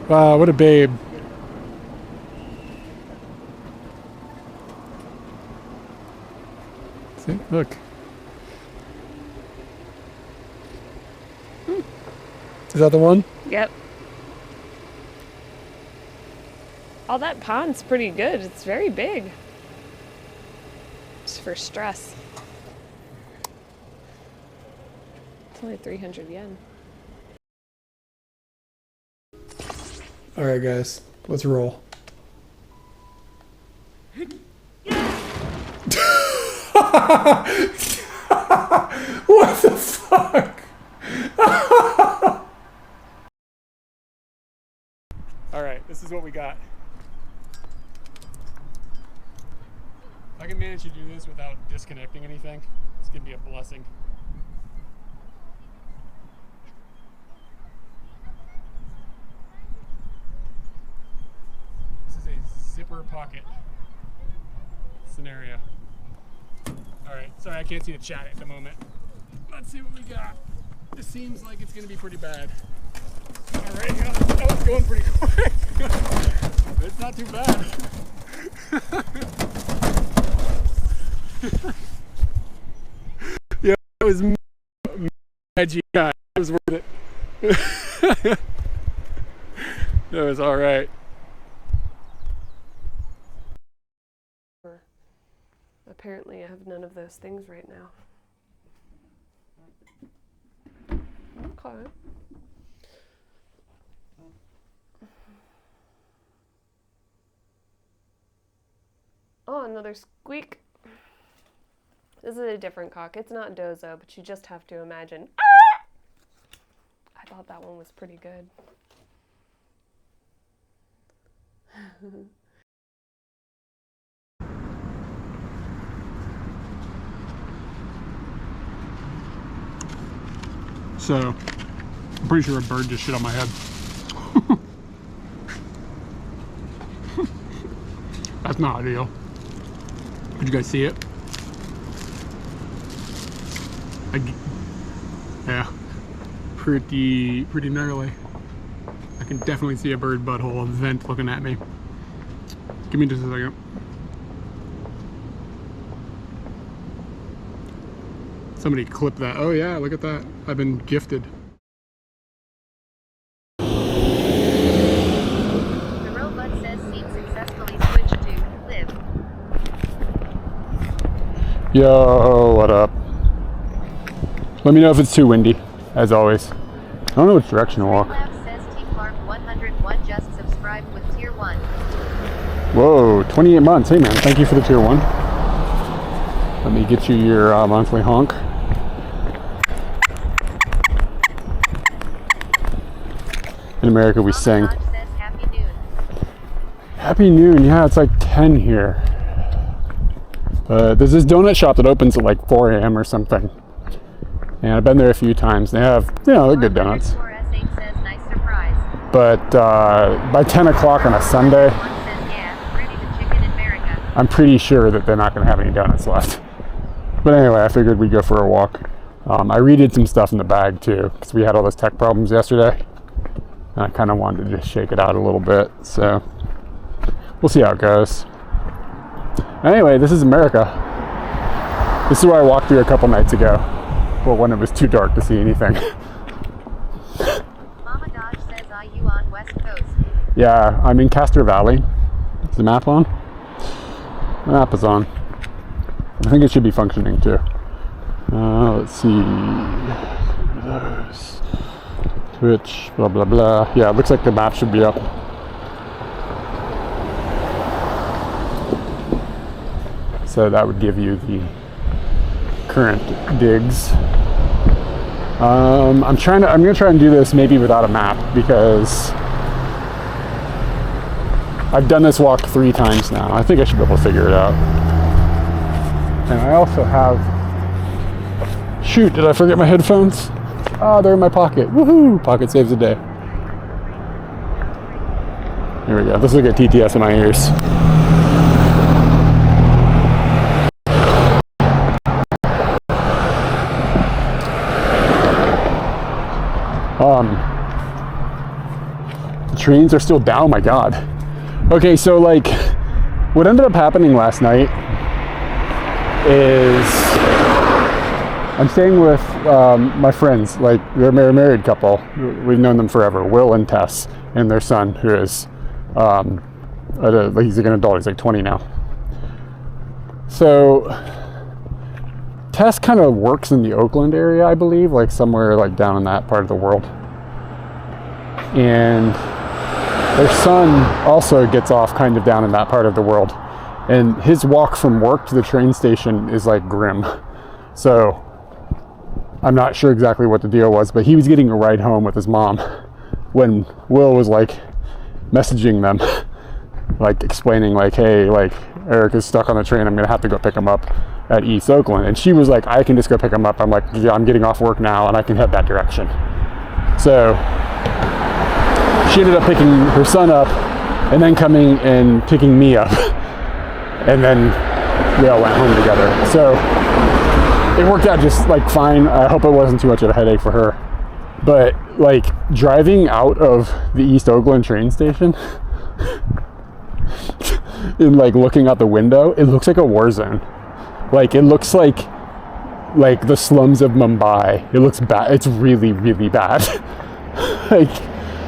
Wow, what a babe. See, look. Is that the one? Yep. Oh, that pond's pretty good. It's very big. Just for stress. It's only 300 yen. All right, guys, let's roll. What the fuck? All right, this is what we got. If I can manage to do this without disconnecting anything, it's gonna be a blessing. This is a zipper pocket scenario. All right, sorry I can't see the chat at the moment. Let's see what we got. This seems like it's gonna be pretty bad. All right, that was going pretty quick. It's not too bad. Yeah, it was magic. It was worth it. That was all right. Apparently I have none of those things right now. Okay. Oh, another squeak. This is a different cock. It's not Dozo, but you just have to imagine. Ah! I thought that one was pretty good. So, I'm pretty sure a bird just shit on my head. That's not ideal. Did you guys see it? Yeah, pretty gnarly. I can definitely see a bird butthole, a vent looking at me. Give me just a second. Somebody clip that. Oh yeah, look at that. I've been gifted. The robot says scene successfully switched to live. Yo, what up? Let me know if it's too windy, as always. I don't know which direction to walk. Streamlabs says Team Mark 101 just subscribed with tier 1. Whoa, 28 months. Hey man, thank you for the tier 1. Let me get you your monthly honk. In America we sing. Says Happy Noon. Happy noon, yeah, it's like 10 here. There's this donut shop that opens at like 4 a.m. or something. And I've been there a few times. They have, you know, they're good donuts. S8 says nice surprise. But by 10 o'clock on a Sunday, One says yeah, ready to chicken in America. I'm pretty sure that they're not going to have any donuts left. But anyway, I figured we'd go for a walk. I redid some stuff in the bag too, because we had all those tech problems yesterday. And I kind of wanted to just shake it out a little bit. So we'll see how it goes. Anyway, this is America. This is where I walked through a couple nights ago. Well, when it was too dark to see anything. Mama Dodge says are you on West Coast? Yeah, I'm in Castro Valley. Is the map on? The map is on. I think it should be functioning too. Let's see. Those. Twitch, blah blah blah. Yeah, it looks like the map should be up. So that would give you the current digs. I'm gonna try and do this maybe without a map, because I've done this walk 3 times now. I think I should be able to figure it out. And I also have, shoot, did I forget my headphones? Oh, they're in my pocket. Woohoo! Pocket saves the day. Here we go. Let's look at TTS in my ears. The trains are still down, my God. Okay, so like, what ended up happening last night is I'm staying with my friends. Like, they're a married couple. We've known them forever, Will and Tess, and their son, who is, he's like an adult, he's like 20 now. So, Tess kind of works in the Oakland area, I believe, like somewhere like down in that part of the world. And their son also gets off kind of down in that part of the world. And his walk from work to the train station is like grim. So I'm not sure exactly what the deal was, but he was getting a ride home with his mom when Will was like messaging them, like explaining like, hey, like Eric is stuck on the train, I'm gonna have to go pick him up at East Oakland. And she was like, I can just go pick him up. I'm like, yeah, I'm getting off work now and I can head that direction. So she ended up picking her son up and then coming and picking me up. And then we all went home together. So it worked out just like fine. I hope it wasn't too much of a headache for her. But like driving out of the East Oakland train station and like looking out the window, it looks like a war zone. Like it looks like the slums of Mumbai. It looks bad. It's really, really bad.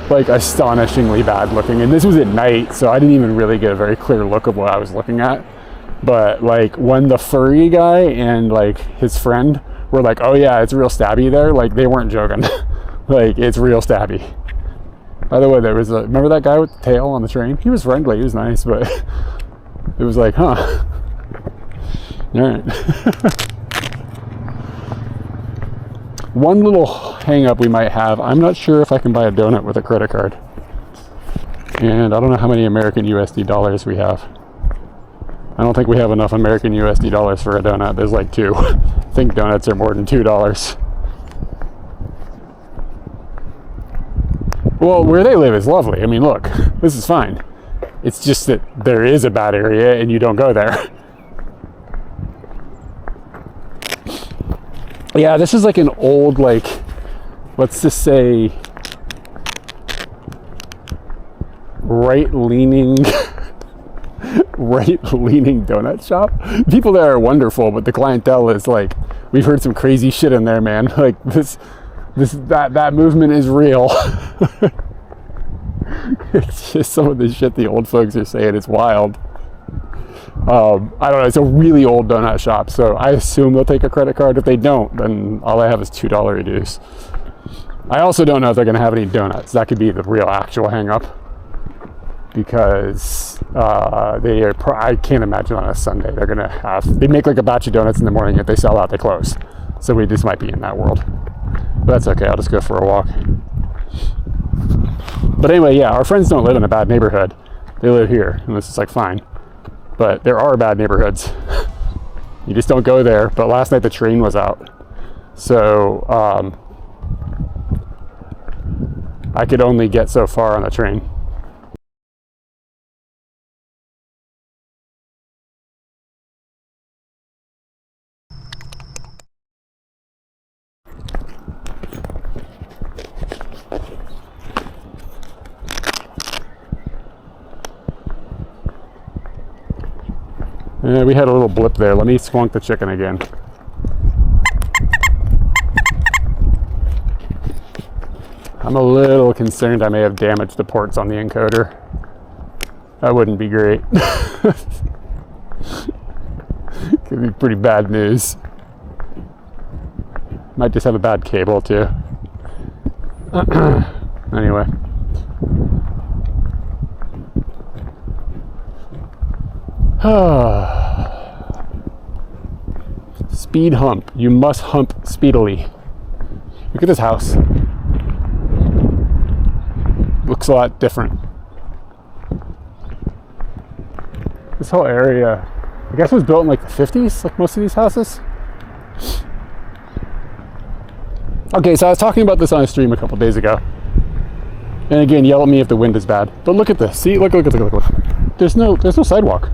like astonishingly bad looking. And this was at night, so I didn't even really get a very clear look of what I was looking at. But like when the furry guy and like his friend were like, oh yeah, it's real stabby there, like they weren't joking. Like it's real stabby. By the way, there was remember that guy with the tail on the train? He was friendly, he was nice, but it was like, huh. All right. One little hang up we might have, I'm not sure if I can buy a donut with a credit card. And I don't know how many American USD dollars we have. I don't think we have enough American USD dollars for a donut. There's like 2. I think donuts are more than $2. Well, where they live is lovely. I mean, look, this is fine. It's just that there is a bad area and you don't go there. Yeah, this is like an old, like, let's just say, right-leaning donut shop. People there are wonderful, but the clientele is like, we've heard some crazy shit in there, man. Like that movement is real. It's just some of the shit the old folks are saying. It's wild. I don't know. It's a really old donut shop, so I assume they'll take a credit card. If they don't, then all I have is $2 dues. I also don't know if they're going to have any donuts. That could be the real actual hang up, because I can't imagine on a Sunday they're going to they make like a batch of donuts in the morning. If they sell out, they close. So we just might be in that world. But that's okay. I'll just go for a walk. But anyway, yeah, our friends don't live in a bad neighborhood. They live here, and this is like fine. But there are bad neighborhoods. You just don't go there. But last night the train was out. So I could only get so far on the train. We had a little blip there. Let me squonk the chicken again. I'm a little concerned I may have damaged the ports on the encoder. That wouldn't be great. Could be pretty bad news. Might just have a bad cable too. Anyway. Speed hump. You must hump speedily. Look at this house. Looks a lot different. This whole area, I guess, was built in like the 50s, like most of these houses. Okay, so I was talking about this on a stream a couple days ago. And again, yell at me if the wind is bad. But look at this. See, look. There's no sidewalk.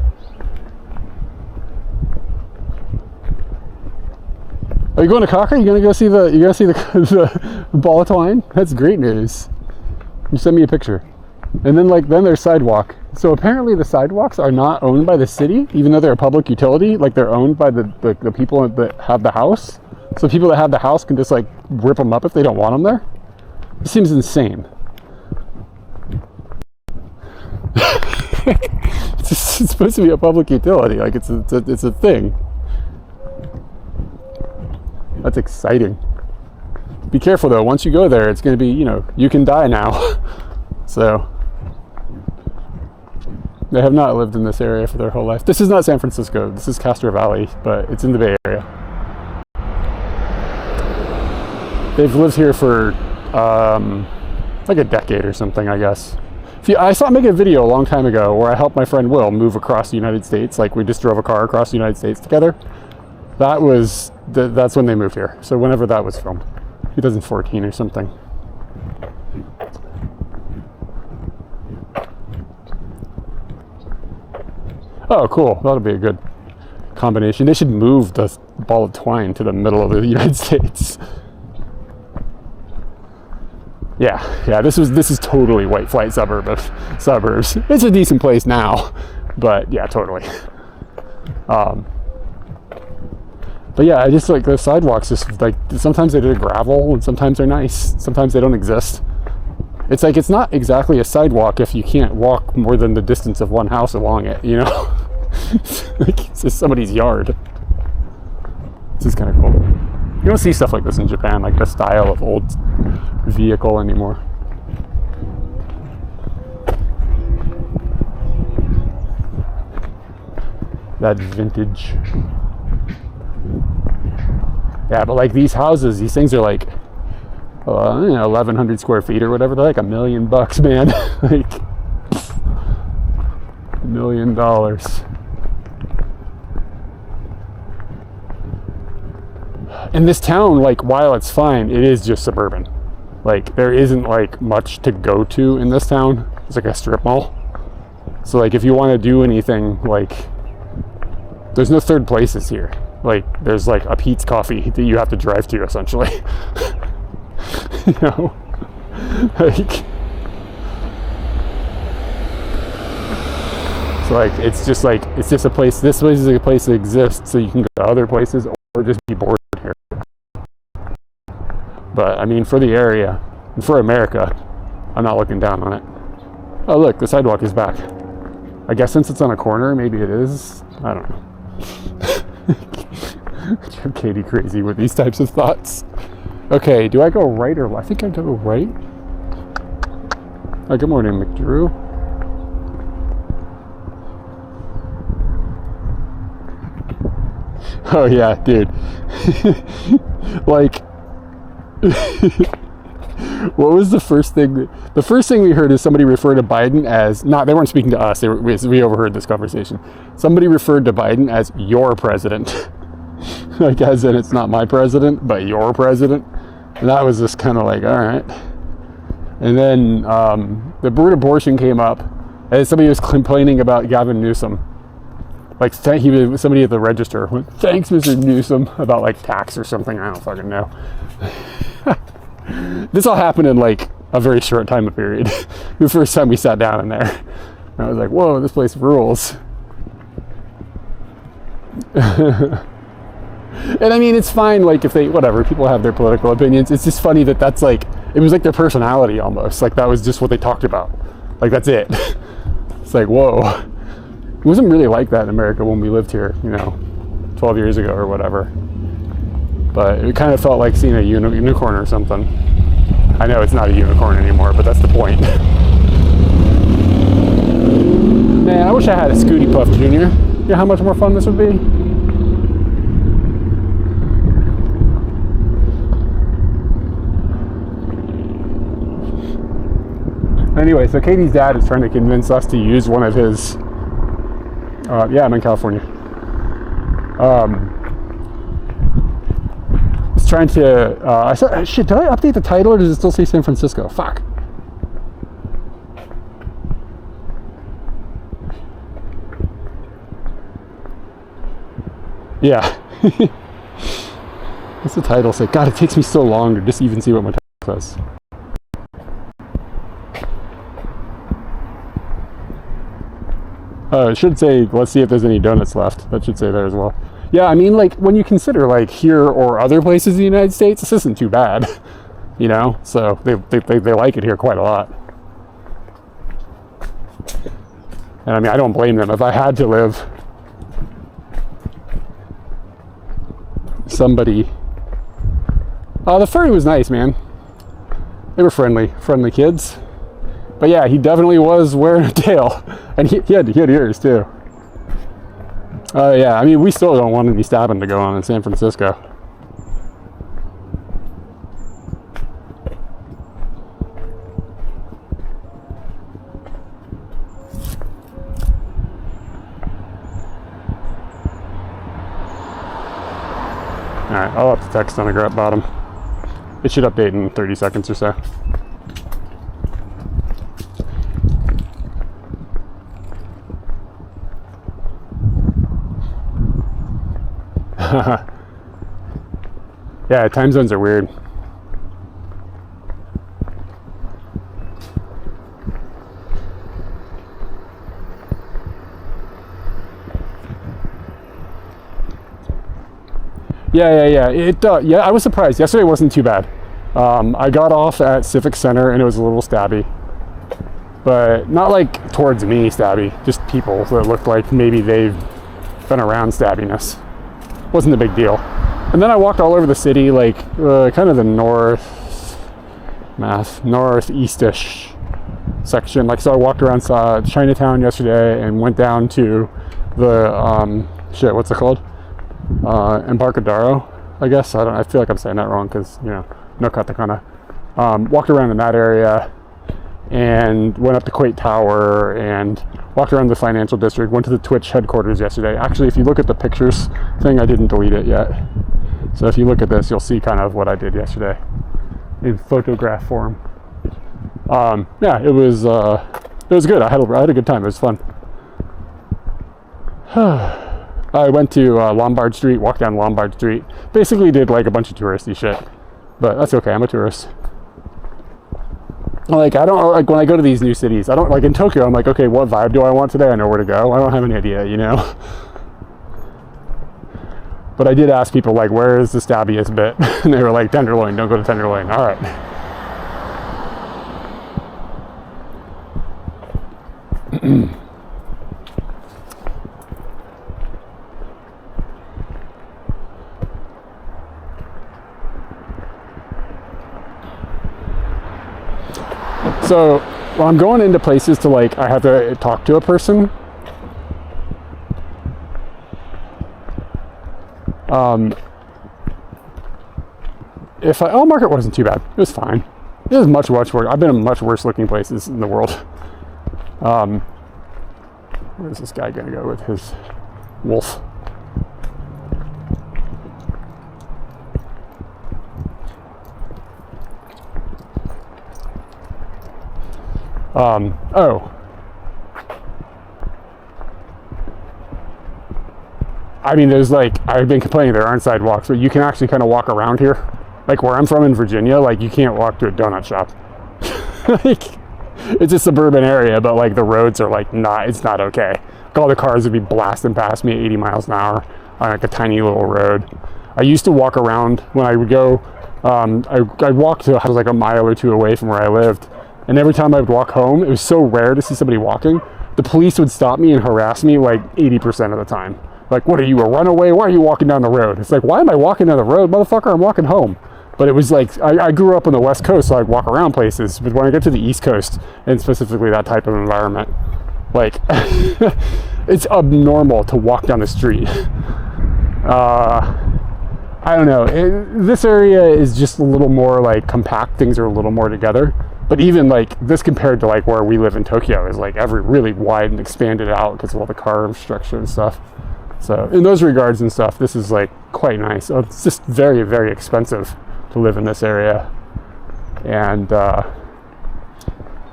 Are you going to Cocker? You gonna see the ball of twine? That's great news. You send me a picture. And then then there's sidewalk. So apparently the sidewalks are not owned by the city, even though they're a public utility. Like they're owned by the people that have the house. So people that have the house can just like rip them up if they don't want them there. It seems insane. It's supposed to be a public utility. Like it's a thing. That's exciting. Be careful though. Once you go there, it's going to be, you can die now. So they have not lived in this area for their whole life. This is not San Francisco. This is Castro Valley, but it's in the Bay Area. They've lived here for like a decade or something, I guess. I saw making a video a long time ago where I helped my friend Will move across the United States. Like we just drove a car across the United States together. That's when they moved here. So whenever that was filmed, 2014 or something. Oh, cool. That'll be a good combination. They should move the ball of twine to the middle of the United States. Yeah. This is totally white flight suburbs. It's a decent place now, but yeah, totally. But yeah, I just like the sidewalks. Just like sometimes they're gravel and sometimes they're nice. Sometimes they don't exist. It's like it's not exactly a sidewalk if you can't walk more than the distance of one house along it. Like it's just somebody's yard. This is kind of cool. You don't see stuff like this in Japan, like the style of old vehicle anymore. That vintage. Yeah, but like these houses, these things are like 1,100 square feet or whatever. They're like $1 million, man. Like $1 million. And this town, like, while it's fine, it is just suburban. Like, there isn't like much to go to in this town. It's like a strip mall. So like, if you want to do anything, like, there's no third places here. Like, there's like a Pete's Coffee that you have to drive to, essentially. Like, so like, it's just a place. This place is a place that exists, so you can go to other places or just be bored here. But I mean, for the area and for America, I'm not looking down on it. Oh look, the sidewalk is back. I guess since it's on a corner, maybe it is. I don't know. Drive Katie crazy with these types of thoughts. Okay, do I go right or left? I think I go right. Oh, good morning, McDrew. Oh yeah, dude. Like, what was the first thing? The first thing we heard is somebody referred to Biden as, they weren't speaking to us. We overheard this conversation. Somebody referred to Biden as your president. Like, as in, it's not my president, but your president. And that was just kind of like, all right. And then the word abortion came up, and somebody was complaining about Gavin Newsom. Like, somebody at the register went, thanks, Mr. Newsom, about like tax or something. I don't fucking know. This all happened in like a very short time period. The first time we sat down in there, I was like, whoa, this place rules. And I mean, it's fine, like, if people have their political opinions. It's just funny that's like, it was like their personality almost. Like, that was just what they talked about. Like, that's it. It's like, whoa. It wasn't really like that in America when we lived here, 12 years ago or whatever. But it kind of felt like seeing a unicorn or something. I know it's not a unicorn anymore, but that's the point. Man, I wish I had a Scooty Puff Jr. You know how much more fun this would be? Anyway, so Katie's dad is trying to convince us to use one of his, I'm in California. He's trying to, shit, did I update the title or does it still say San Francisco? Fuck. Yeah. What's the title say? God, it takes me so long to just even see what my title says. It should say, let's see if there's any donuts left. That should say there as well. Yeah, I mean, like, when you consider, like, here or other places in the United States, this isn't too bad, you know? So they like it here quite a lot. And I mean, I don't blame them. If I had to live, somebody... the furry was nice, man. They were friendly kids. But yeah, he definitely was wearing a tail. And he had ears, too. Yeah, I mean, we still don't want any stabbing to go on in San Francisco. Alright, I'll up the text on the bottom. It should update in 30 seconds or so. Yeah, time zones are weird. Yeah. Yeah, I was surprised. Yesterday wasn't too bad. I got off at Civic Center and it was a little stabby. But not like towards me stabby, just people that looked like maybe they've been around stabbiness. Wasn't a big deal. And then I walked all over the city, like kind of the northeast-ish section. Like, so I walked around Chinatown yesterday and went down to the what's it called? Embarcadero, I guess. I feel like I'm saying that wrong because, you know, no katakana. Walked around in that area and went up to Kuwait Tower and walked around the financial district, went to the Twitch headquarters yesterday. Actually, if you look at the pictures thing, I didn't delete it yet. So if you look at this, you'll see kind of what I did yesterday in photograph form. Yeah, it was good. I had a good time. It was fun. I went to Lombard Street, walked down Lombard Street. Basically did like a bunch of touristy shit, but that's okay. I'm a tourist. Like, I don't, like, when I go to these new cities, I don't, like, in Tokyo, I'm like, okay, what vibe do I want today? I know where to go. I don't have any idea, you know? But I did ask people, like, where is the stabbiest bit? And they were like, Tenderloin, don't go to Tenderloin. All right. So when I'm going into places to, like, I have to talk to a person, Market wasn't too bad. It was fine. It was much worse. I've been in much worse looking places in the world. Where's this guy gonna go with his wolf? I mean, there's, like, I've been complaining there aren't sidewalks, but you can actually kind of walk around here. Like, where I'm from in Virginia, like, you can't walk to a donut shop. Like, it's a suburban area, but, like, the roads are, like, it's not okay. Like, all the cars would be blasting past me at 80 miles an hour on, like, a tiny little road. I used to walk around when I would go, I walked to, I was like a mile or two away from where I lived. And every time I would walk home, it was so rare to see somebody walking. The police would stop me and harass me like 80% of the time. Like, what are you, a runaway? Why are you walking down the road? It's like, why am I walking down the road? Motherfucker, I'm walking home. But it was like, I grew up on the West Coast, so I'd walk around places. But when I get to the East Coast, and specifically that type of environment, like, it's abnormal to walk down the street. I don't know. This area is just a little more, like, compact. Things are a little more together. But even, like, this compared to, like, where we live in Tokyo is, like, really wide and expanded out because of all the car infrastructure and stuff. So in those regards and stuff, this is, like, quite nice. It's just very, very expensive to live in this area. And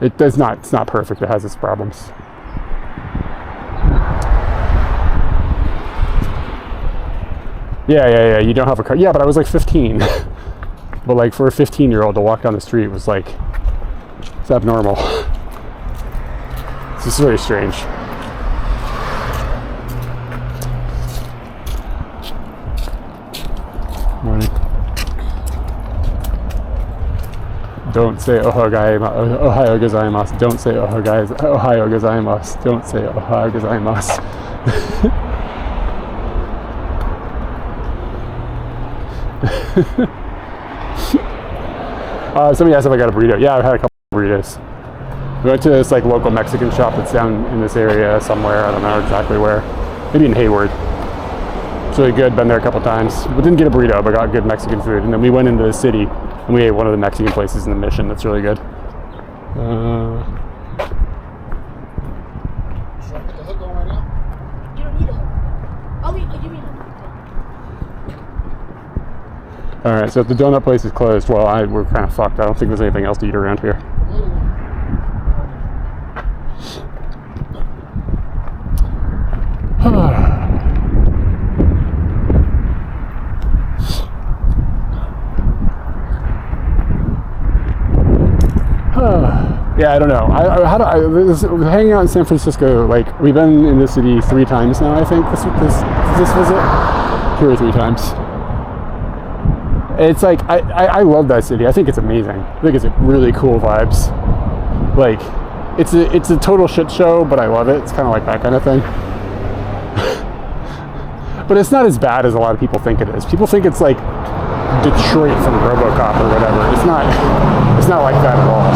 it's not perfect. It has its problems. Yeah, you don't have a car. Yeah, but I was like 15. But, like, for a 15-year-old to walk down the street was, like, it's abnormal. It's just very strange. Don't say Ohio gozaimasu. Don't say Ohio gozaimasu. Don't say Ohio gozaimasu. Somebody asked if I got a burrito. Yeah, I've had a couple of burritos. We went to this like local Mexican shop that's down in this area somewhere. I don't know exactly where. Maybe in Hayward. It's really good. Been there a couple times. We didn't get a burrito, but got good Mexican food. And then we went into the city and we ate one of the Mexican places in the Mission. That's really good. Should I put the hook on right now? You don't need a hook. Oh, wait, you mean All right, so if the donut place is closed, well, we're kind of fucked. I don't think there's anything else to eat around here. Yeah, I don't know. Hanging out in San Francisco, like, we've been in this city 3 times now, I think, this visit. 2 or 3 times. It's like, I love that city. I think it's amazing. I think it's really cool vibes. Like, it's a total shit show, but I love it. It's kind of like that kind of thing. But it's not as bad as a lot of people think it is. People think it's like Detroit from RoboCop or whatever. It's not like that at all.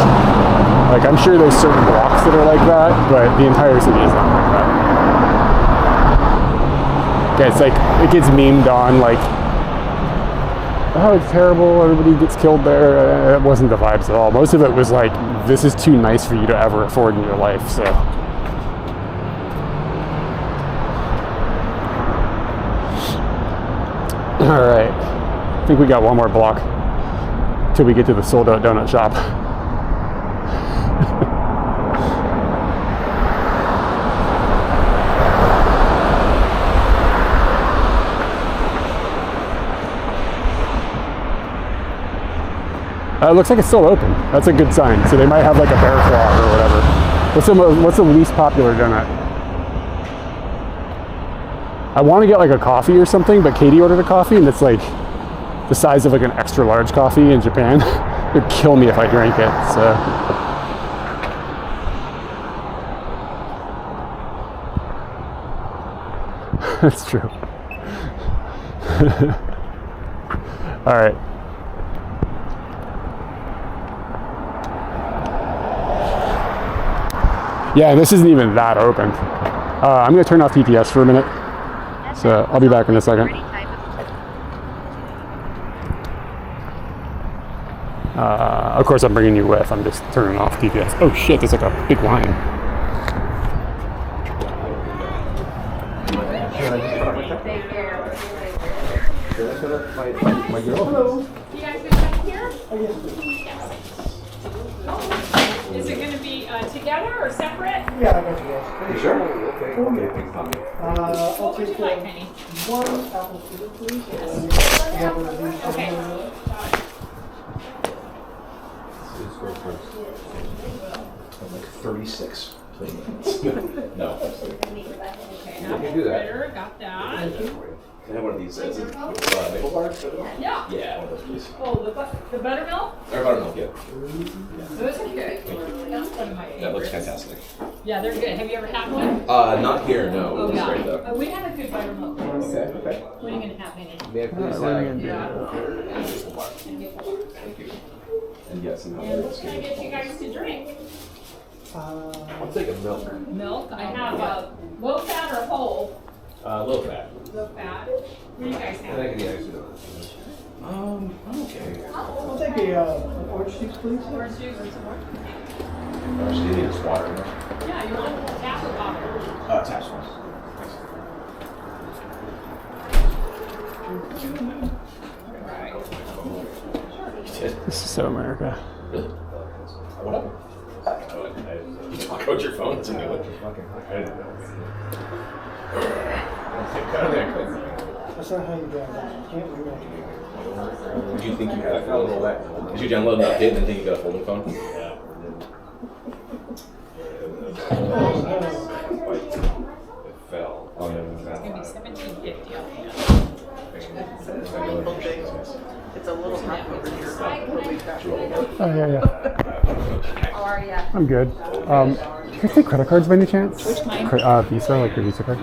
Like, I'm sure there's certain blocks that are like that, but the entire city is not like that. Yeah, it's like, it gets memed on, like, oh, it's terrible, everybody gets killed there. It wasn't the vibes at all. Most of it was like, this is too nice for you to ever afford in your life, so. All right, I think we got one more block till we get to the sold out donut shop. It looks like it's still open. That's a good sign. So they might have like a bear claw or whatever. What's the least popular donut? I want to get like a coffee or something, but Katie ordered a coffee and it's like the size of like an extra large coffee in Japan. It would kill me if I drank it, so. That's true. All right. Yeah, this isn't even that open. I'm going to turn off TTS for a minute. So I'll be back in a second. Of course, I'm bringing you with. I'm just turning off TTS. Oh shit, there's like a big line. Hello. You guys gonna come here? Yes. Is it gonna be together or separate? Yeah, I got you guys. You sure? Okay, thanks, Tommy. I'll What would take you like, honey? one apple cider, please. Okay. Like 36 plates. No. Okay, can do that. Better, got that. Can I have one of these? Is it maple bar? Yeah. Yeah, one of those, please. Oh, the buttermilk? Or buttermilk, yeah. Those are good. That's one of my That looks favorites. fantastic. Yeah, they're good. Have you ever had one? Not here, no. Oh, It's great yeah. though. We have a good buttermilk. Okay. When are you gonna have any? May I please have Yeah. maple bar? Thank you. And yes, and And what can I get you guys to drink? I'll take a milk. Milk. I have low fat or whole. Low fat. Low fat. What do you guys And I have? can eat extra. I'm okay. I'll take an orange juice, please. Orange juice or some more? She did need water, no? Yeah, you want tap or bottle? Tap sauce. This is so America. What happened? You talk about your phone to me. What the fuck? I didn't know. That's not how you drive. You can't do that. Did you think you had a phone? Did you download an update and then think you got a folding phone? Yeah. It fell. Oh, yeah. It's gonna be $17.50 on hand. It's a little rough over here, but we've got Oh, yeah. How are ya? I'm good. Can you take credit cards by any chance? Which kind? Visa, like your Visa card.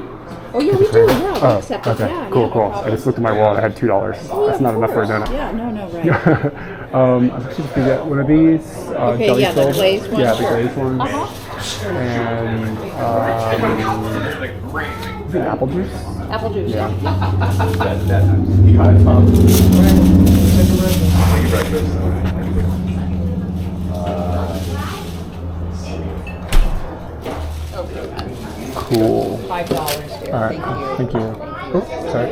Oh yeah, we do. Yeah, we Oh, accept it. okay. Yeah, Cool, yeah, cool. no I problem. just looked at my wallet. I had $2. That's not enough for a donut. Yeah, no, right. I'm actually just gonna get one of these. Okay, deli yeah, the stalls. glazed ones, Yeah, the sure. glazed ones. And is it apple juice? Apple juice. Yeah. Cool. $5 there. All right. Thank you. Thank you. Oh, sorry.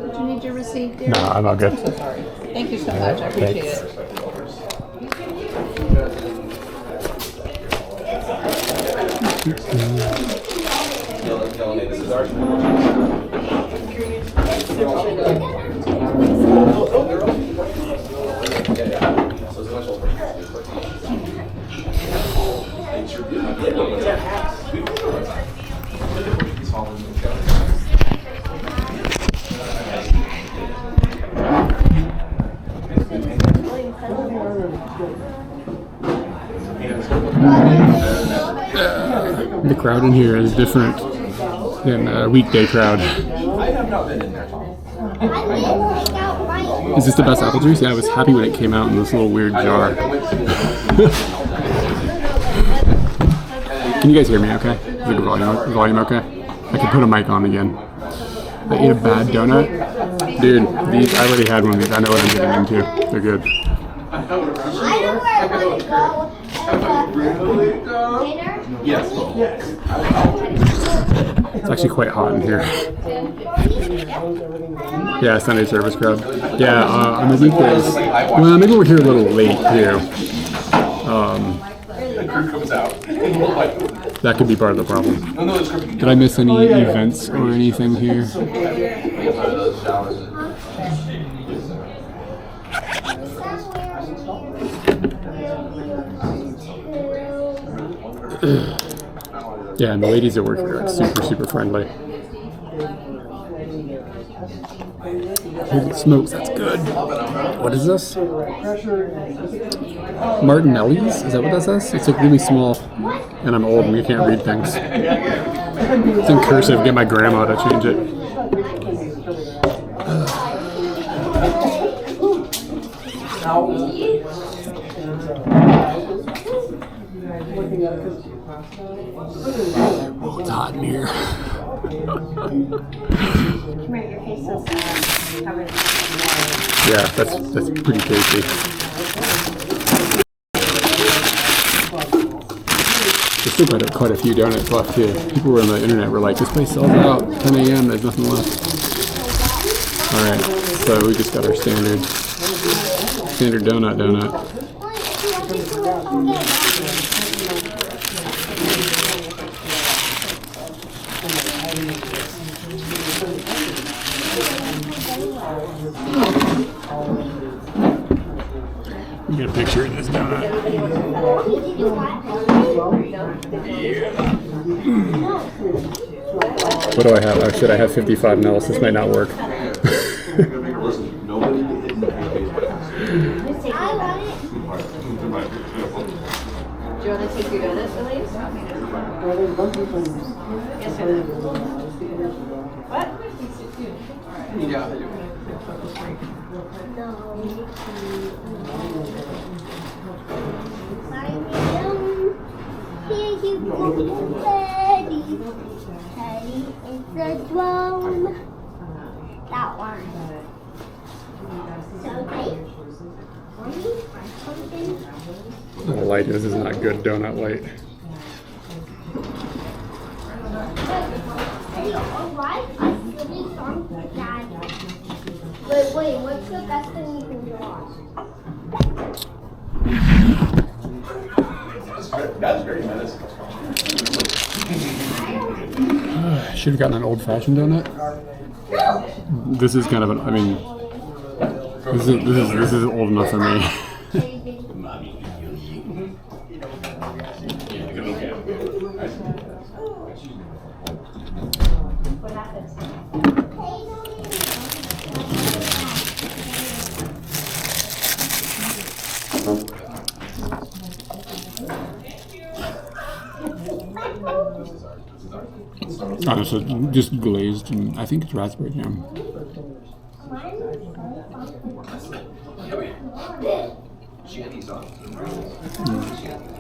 Did you need your receipt, dear? No, I'm all good. I'm so sorry. Thank you so much. I appreciate it. The crowd in here is different than a weekday crowd. Is this the best apple juice? Yeah, I was happy when it came out in this little weird jar. Can you guys hear me okay? Is the volume okay? I can put a mic on again. I ate a bad donut. Dude, these, I already had one of these. I know what I'm getting into. They're good. I know where I want to go. Yes. It's actually quite hot in here. Yeah, Sunday service crowd. Yeah, on the weekdays. Well, maybe we're here a little late too. That could be part of the problem. Did I miss any events or anything here? Yeah, and the ladies at work are like super friendly. Holy smokes, that's good. What is this? Martinelli's? Is that what that says? It's like really small. And I'm old and we can't read things. It's in cursive. Get my grandma to change it. Oh, it's hot in here. Yeah, that's pretty tasty. There's still quite a few donuts left too. People were on the internet were like, this place sells out 10 a.m. There's nothing left. All right, so we just got our standard donut. Get a picture of this donut. What do I have? Oh shit, I have 55 mils. This might not work. I want it. Do you want to take your donuts, Elise? Yes, I do. What? Here you go, Teddy. Teddy is the drum. That one. So great. The light, this is not good donut light. Wait, what's the best thing you can draw? That's very nice. Should have gotten an old-fashioned donut. This is kind of an. I mean, this is old enough for me. Oh, so just glazed, and I think it's raspberry jam.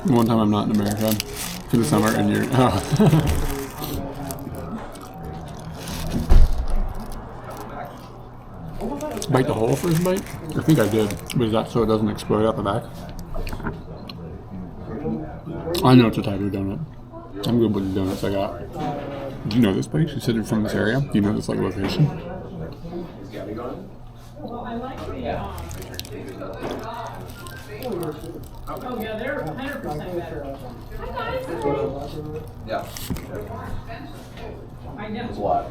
One time I'm not in America for the summer, and you're. Oh. Bite the whole first bite? I think I did. Was that so it doesn't explode out the back? I know it's a type of donut. I'm good with the donuts I got. Do you know this place? You said you're from this area? Do you know this like location? Well, I like the, oh yeah, they're 100% better. Hi guys. Yeah. I know. There's a lot.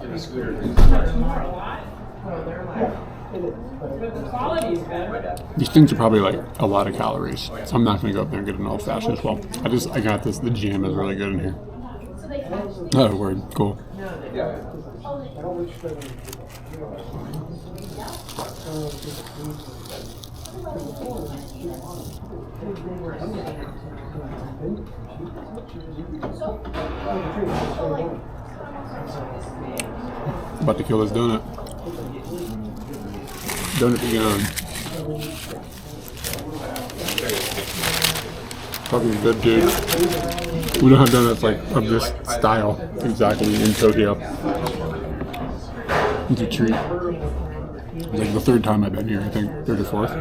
Give me scooter. More a lot. Oh, they're like, but the quality is better. These things are probably like a lot of calories, so I'm not gonna go up there and get an old fashioned as well. I got this. The jam is really good in here. Oh, word, cool. Yeah. About to kill this donut. Donut begun. Fucking good, dude. We don't have donuts like of this style exactly in Tokyo. It's a treat. It's like the third time I've been here, I think. Third or fourth.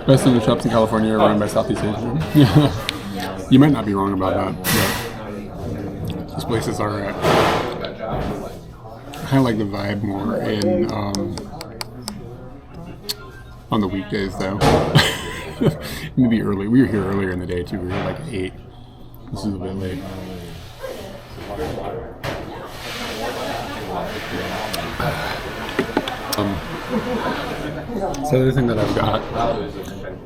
Best donut shops in California are run by Southeast Asian. You might not be wrong about that, but these places are kind of like the vibe more in on the weekdays though. Maybe early. We were here earlier in the day too. We were like 8. This is a bit late. So the other thing that I've got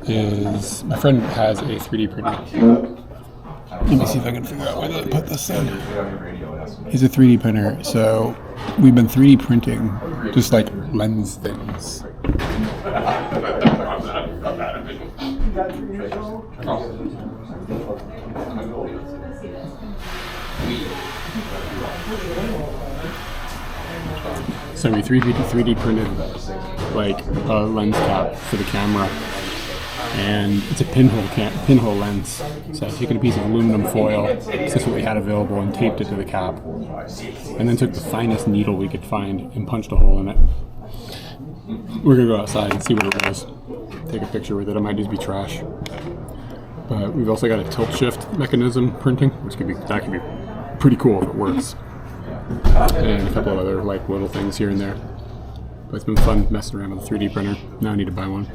is my friend has a 3D printer. Let me see if I can figure out where to put this thing. He's a 3D printer, so we've been 3D printing just like lens things. So we 3D printed like a lens cap for the camera, and it's a pinhole lens. So I've taken a piece of aluminum foil, this is what we had available, and taped it to the cap, and then took the finest needle we could find and punched a hole in it. We're gonna go outside and see what it was. Take a picture with it. It might just be trash. But we've also got a tilt shift mechanism printing, which could be pretty cool if it works. And a couple of other like little things here and there. But it's been fun messing around with a 3D printer. Now I need to buy one.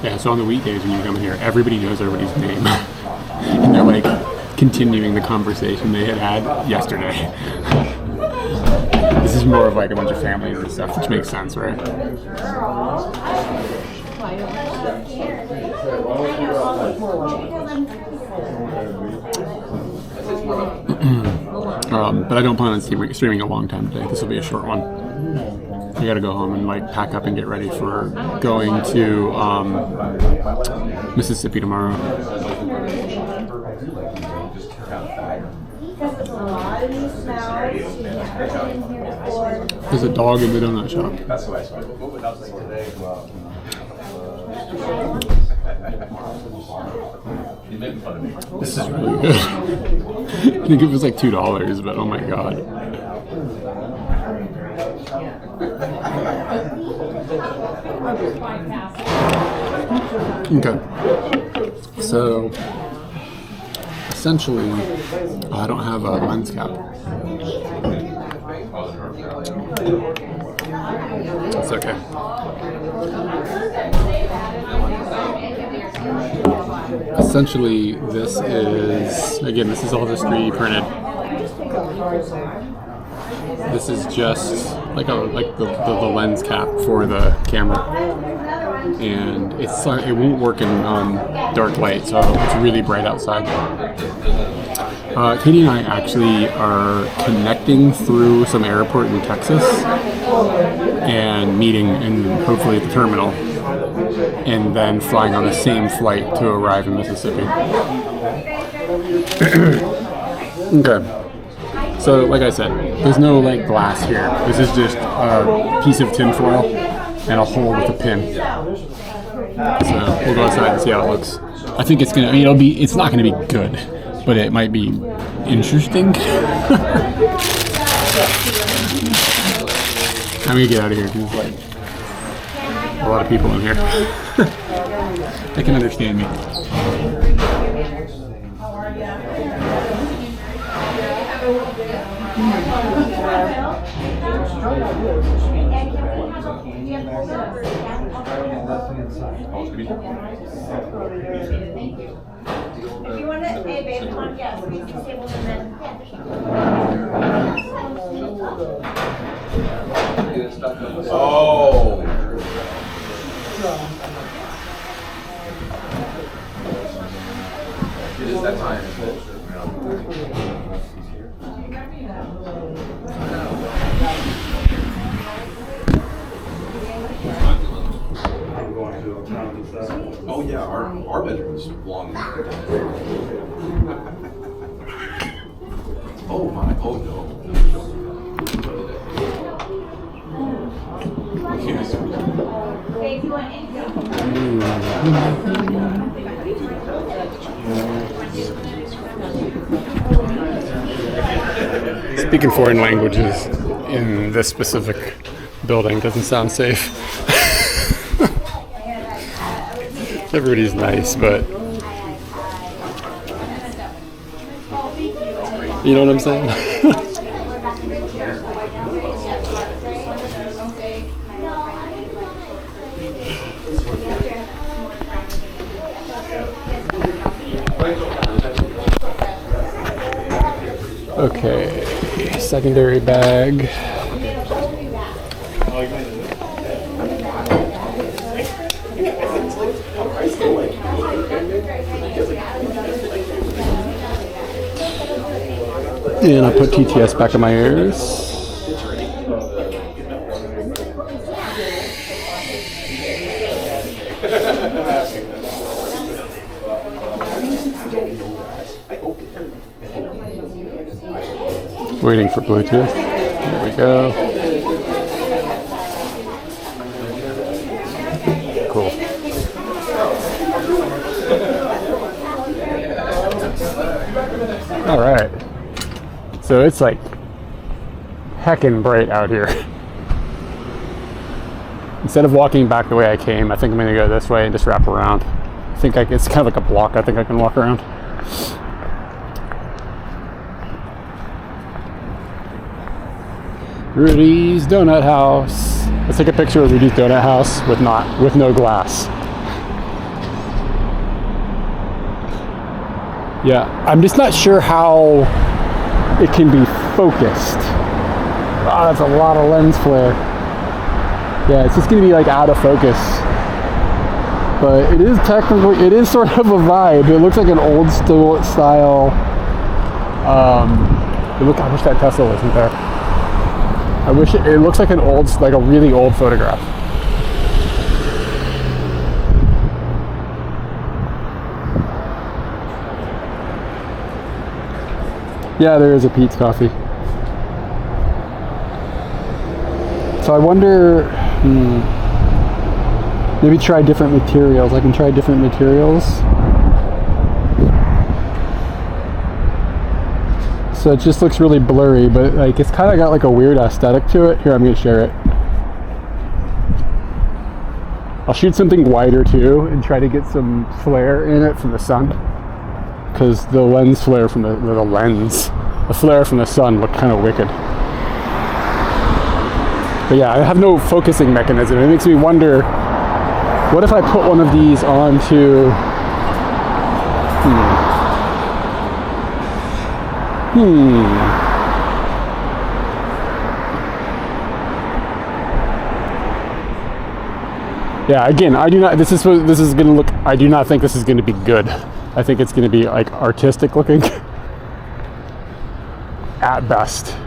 Yeah, so on the weekdays when you come in here, everybody knows everybody's name. And they're like continuing the conversation they had yesterday. This is more of like a bunch of families and stuff, which makes sense, right? But I don't plan on streaming a long time today. This will be a short one. I gotta go home and like pack up and get ready for going to Mississippi tomorrow. There's a dog in the donut shop. This is really good. I think it was like $2, but oh my god. Okay. So essentially, I don't have a lens cap. It's okay. Essentially, this is all just 3D printed. This is just like the lens cap for the camera. and it won't work in dark light, so it's really bright outside. Katie and I actually are connecting through some airport in Texas and meeting hopefully at the terminal, and then flying on the same flight to arrive in Mississippi. Okay. So, like I said, there's no like glass here. This is just a piece of tinfoil and a hole with a pin. So we'll go outside and see how it looks. I think it's gonna. I mean, it's not gonna be good, but it might be interesting. I'm gonna get out of here because there's like a lot of people in here. They can understand me. If you want to, hey babe, come on, yes, we can table and then. Oh. It is that time. Oh yeah, our bedroom is long. Oh my, oh no. Babe, you want anything? Speaking foreign languages in this specific building doesn't sound safe. Everybody's nice, but you know what I'm saying? Okay, secondary bag. And I put TTS back in my ears. Waiting for Bluetooth. There we go. Cool. All right. So it's like heckin' bright out here. Instead of walking back the way I came, I think I'm gonna go this way and just wrap around. I think it's kind of like a block. I think I can walk around. Rudy's Donut House. Let's take a picture of Rudy's Donut House with no glass. Yeah, I'm just not sure how it can be focused. Wow, that's a lot of lens flare. Yeah, it's just gonna be like out of focus. But it is technically, it is sort of a vibe. It looks like an old style. I wish that Tesla wasn't there. I wish it looks like a really old photograph. Yeah, there is a Pete's Coffee. So I wonder, maybe try different materials. I can try different materials. So it just looks really blurry, but like it's kind of got like a weird aesthetic to it. Here, I'm gonna share it. I'll shoot something wider too and try to get some flare in it from the sun. Because the lens flare from the flare from the sun looked kind of wicked. But yeah, I have no focusing mechanism. It makes me wonder, what if I put one of these onto, Yeah, again, I do not, this is gonna look, I do not think this is gonna be good. I think it's gonna be like artistic looking at best.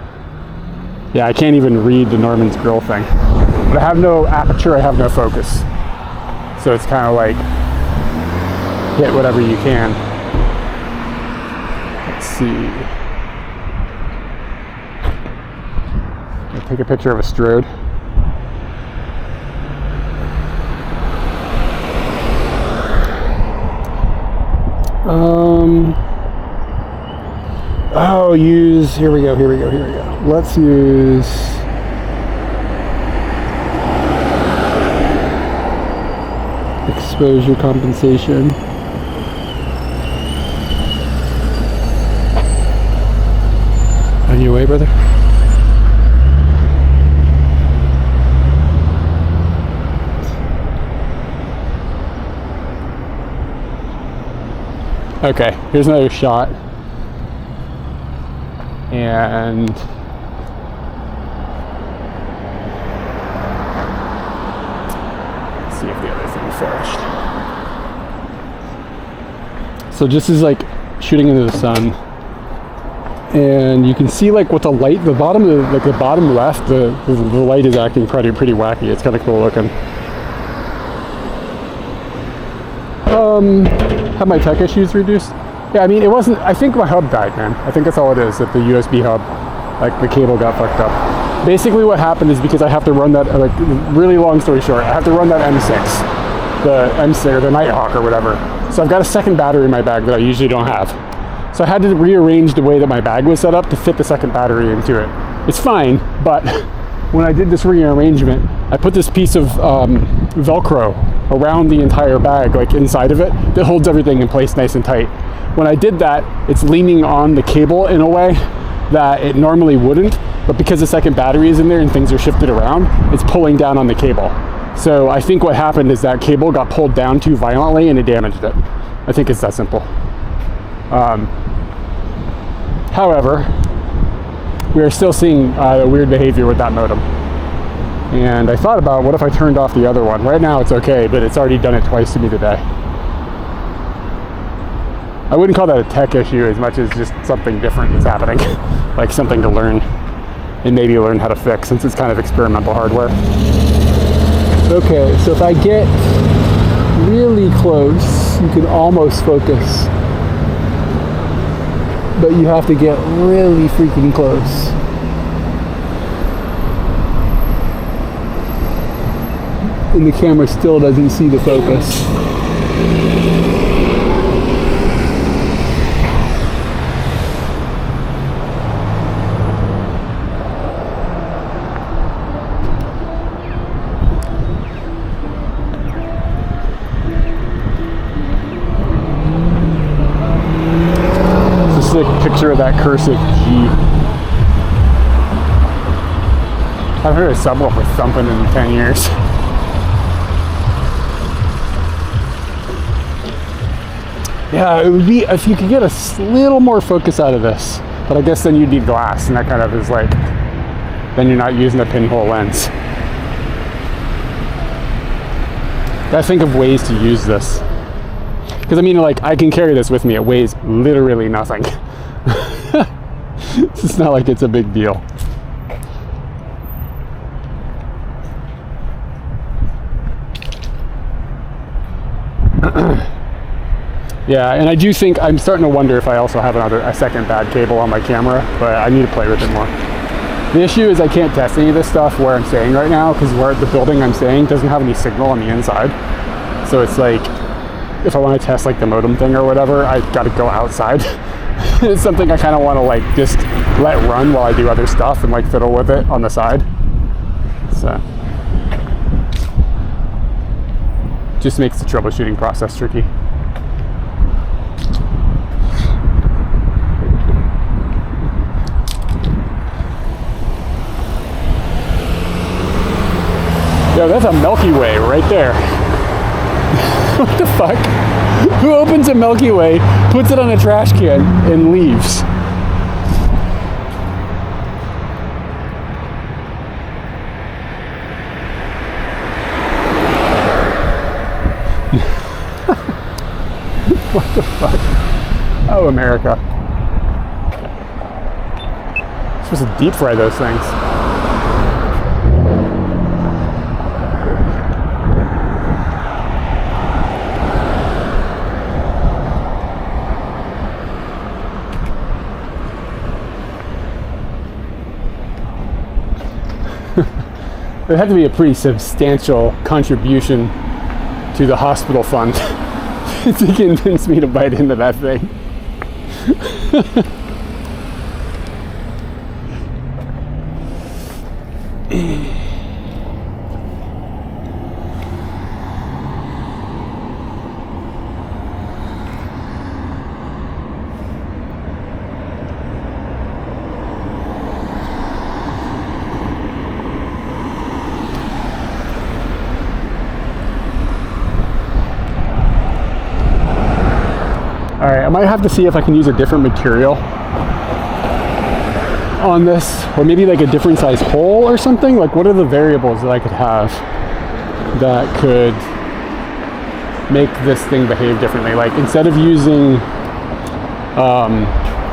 Yeah, I can't even read the Norman's grill thing. But I have no aperture, I have no focus. So it's kind of like, hit whatever you can. Let's see. I'll take a picture of a Strode. Oh, here we go. Let's use exposure compensation. On your way, brother? Okay, here's another shot. And let's see if the other thing finished. So this is like shooting into the sun, and you can see like with the light, the bottom of the bottom left, the light is acting pretty wacky. It's kind of cool looking. Have my tech issues reduced? Yeah, I mean, it wasn't, I think my hub died, man. I think that's all it is, that the USB hub, like the cable got fucked up. Basically what happened is because I have to run that, like, really long story short, I have to run that M6, the M6 or the Nighthawk or whatever. So I've got a second battery in my bag that I usually don't have. So I had to rearrange the way that my bag was set up to fit the second battery into it. It's fine, but when I did this rearrangement, I put this piece of Velcro around the entire bag, like inside of it, that holds everything in place nice and tight. When I did that, it's leaning on the cable in a way that it normally wouldn't, but because the second battery is in there and things are shifted around, it's pulling down on the cable. So I think what happened is that cable got pulled down too violently and it damaged it. I think it's that simple. However, we are still seeing weird behavior with that modem. And I thought about, what if I turned off the other one? Right now it's okay, but it's already done it twice to me today. I wouldn't call that a tech issue as much as just something different that's happening. Like something to learn and maybe learn how to fix, since it's kind of experimental hardware. Okay, so if I get really close, you can almost focus. But you have to get really freaking close. And the camera still doesn't see the focus. This is a picture of that cursed G. I've heard a subwoofer thumping in 10 years. Yeah, it would be, if you could get a little more focus out of this, but I guess then you'd need glass, and that kind of is like, then you're not using a pinhole lens. Gotta think of ways to use this. Because I mean, like, I can carry this with me, it weighs literally nothing. It's not like it's a big deal. Yeah, and I do think, I'm starting to wonder if I also have a second bad cable on my camera, but I need to play with it more. The issue is I can't test any of this stuff where I'm staying right now, because where the building I'm staying doesn't have any signal on the inside. So it's like, if I want to test like the modem thing or whatever, I gotta go outside. It's something I kind of want to like just let run while I do other stuff and like fiddle with it on the side. So, just makes the troubleshooting process tricky. Yo, that's a Milky Way right there. What the fuck? Who opens a Milky Way, puts it on a trash can, and leaves? Oh, America. Supposed to deep fry those things. It had to be a pretty substantial contribution to the hospital fund to convince me to bite into that thing. Alright, I might have to see if I can use a different material on this, or maybe like a different size hole or something. Like, what are the variables that I could have that could make this thing behave differently? Like, instead of using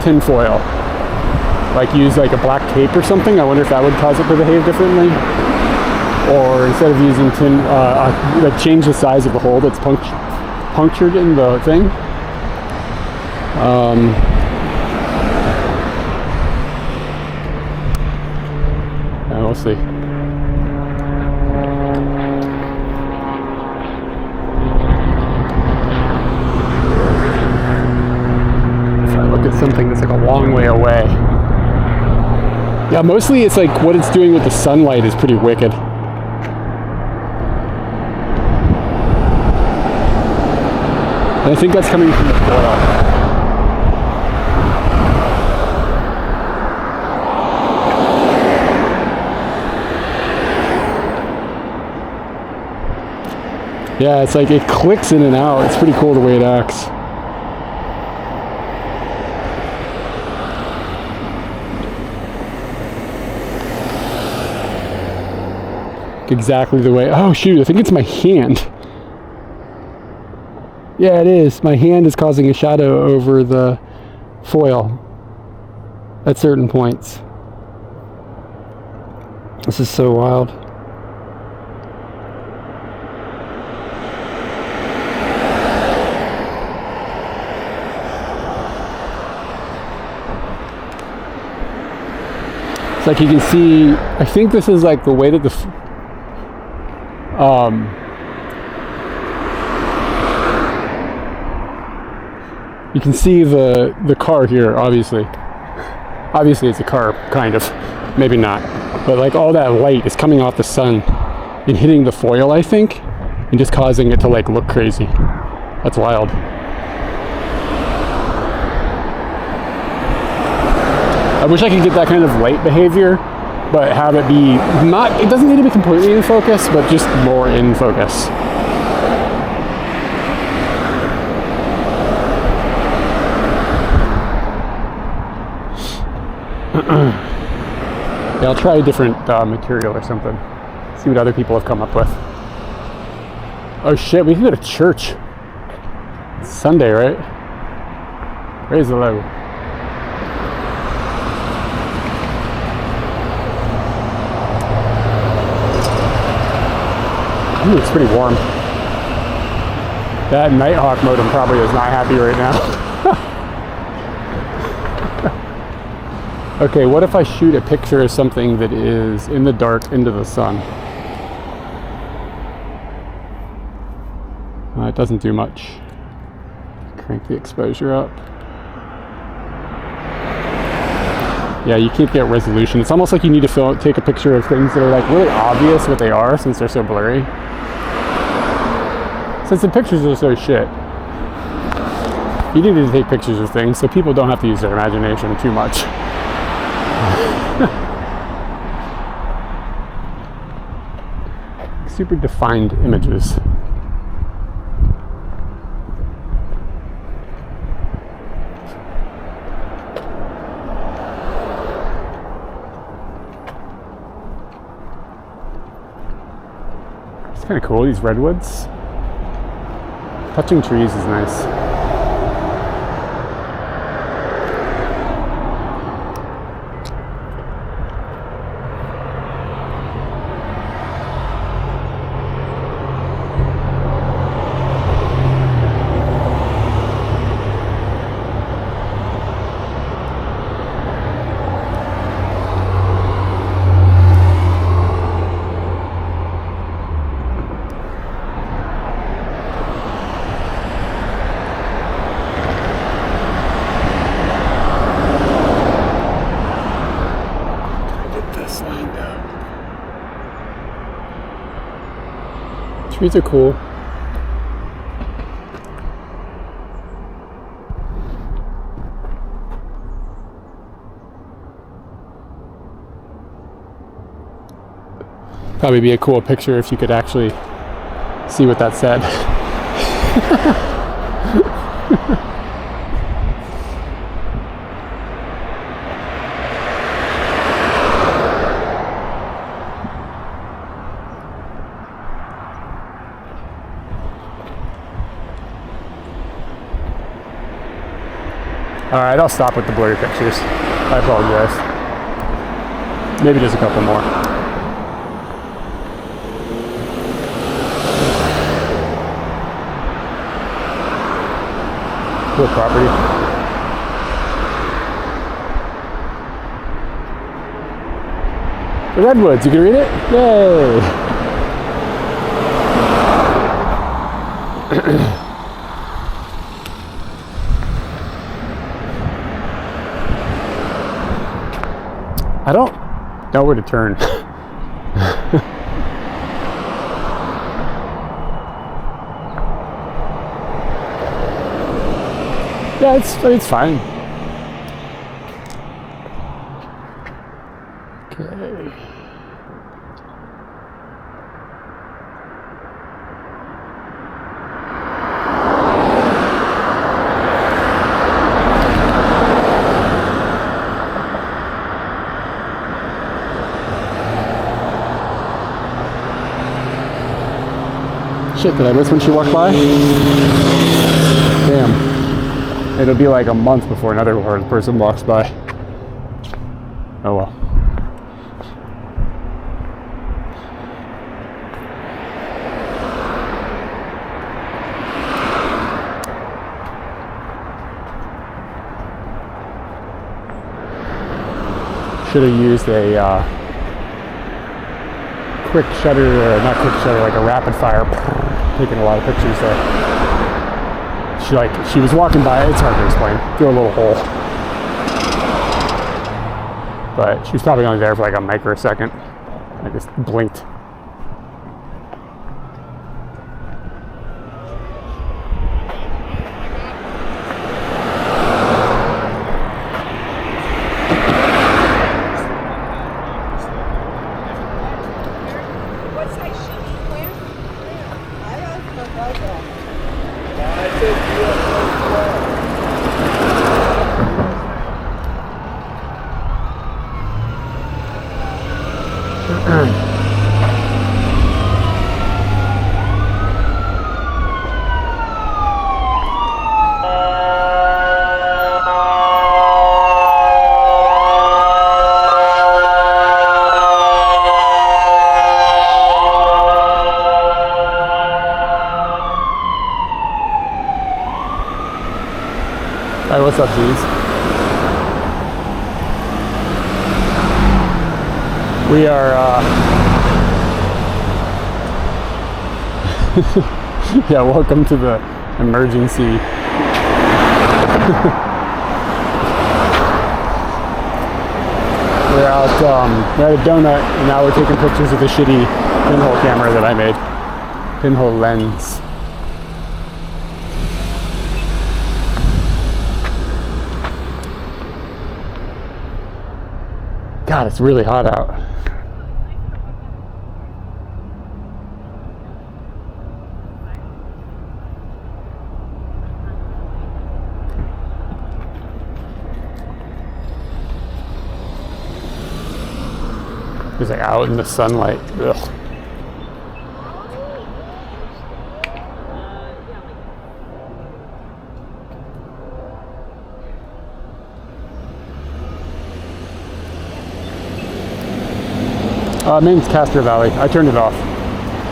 tin foil, like use like a black tape or something. I wonder if that would cause it to behave differently. Or instead of using tin, like change the size of the hole that's punctured in the thing. We'll see. If I look at something that's like a long way away. Yeah, mostly it's like what it's doing with the sunlight is pretty wicked. And I think that's coming from the foil. Yeah, it's like it clicks in and out. It's pretty cool the way it acts. Exactly the way. Oh shoot, I think it's my hand. Yeah, it is. My hand is causing a shadow over the foil at certain points. This is so wild. It's like you can see, I think this is like the way that you can see the car here, obviously. Obviously it's a car, kind of. Maybe not. But like all that light is coming off the sun and hitting the foil, I think, and just causing it to like look crazy. That's wild. I wish I could get that kind of light behavior, but have it be not, it doesn't need to be completely in focus, but just more in focus. Yeah, I'll try a different material or something. See what other people have come up with. Oh shit, we can go to church. It's Sunday, right? Praise the Lord. Ooh, it's pretty warm. That Nighthawk modem probably is not happy right now. Okay, what if I shoot a picture of something that is in the dark into the sun? It doesn't do much. Crank the exposure up. Yeah, you can't get resolution. It's almost like you need to take a picture of things that are like really obvious what they are since they're so blurry. Since the pictures are so shit, you need to take pictures of things so people don't have to use their imagination too much. Super defined images. It's kind of cool, these redwoods. Touching trees is nice. Trees are cool. Probably be a cool picture if you could actually see what that said. Alright, I'll stop with the blurry pictures. I apologize. Maybe just a couple more. Cool property. The Redwoods, you can read it? Yay! I don't know where to turn. Yeah, it's fine. Okay. Shit, did I miss when she walked by? Damn. It'll be like a month before another person walks by. Oh well. Should have used a quick shutter, or not quick shutter, like a rapid fire. Taking a lot of pictures there. She was walking by, it's hard to explain, through a little hole. But she was probably only there for like a microsecond. I just blinked. Hi, what's up, G's? We are, yeah, welcome to the emergency. We're out, we're at a donut, and now we're taking pictures of the shitty pinhole camera that I made. Pinhole lens. God, it's really hot out. It's like out in the sunlight. Ugh. Maine's Castro Valley. I turned it off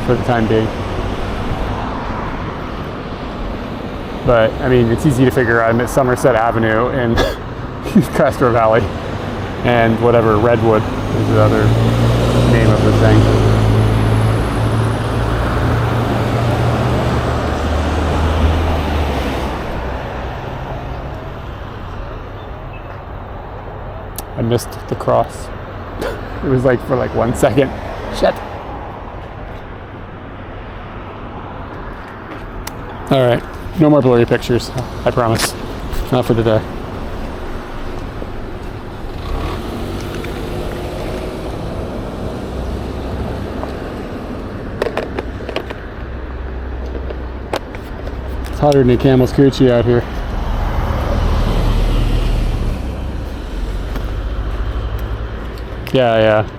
for the time being. But, I mean, it's easy to figure out. I'm at Somerset Avenue in Castro Valley. And whatever, Redwood is the other name of the thing. I missed the cross. It was like for like 1 second. Shit. All right, no more blurry pictures, I promise. Not for today. It's hotter than a camel's coochie out here. Yeah.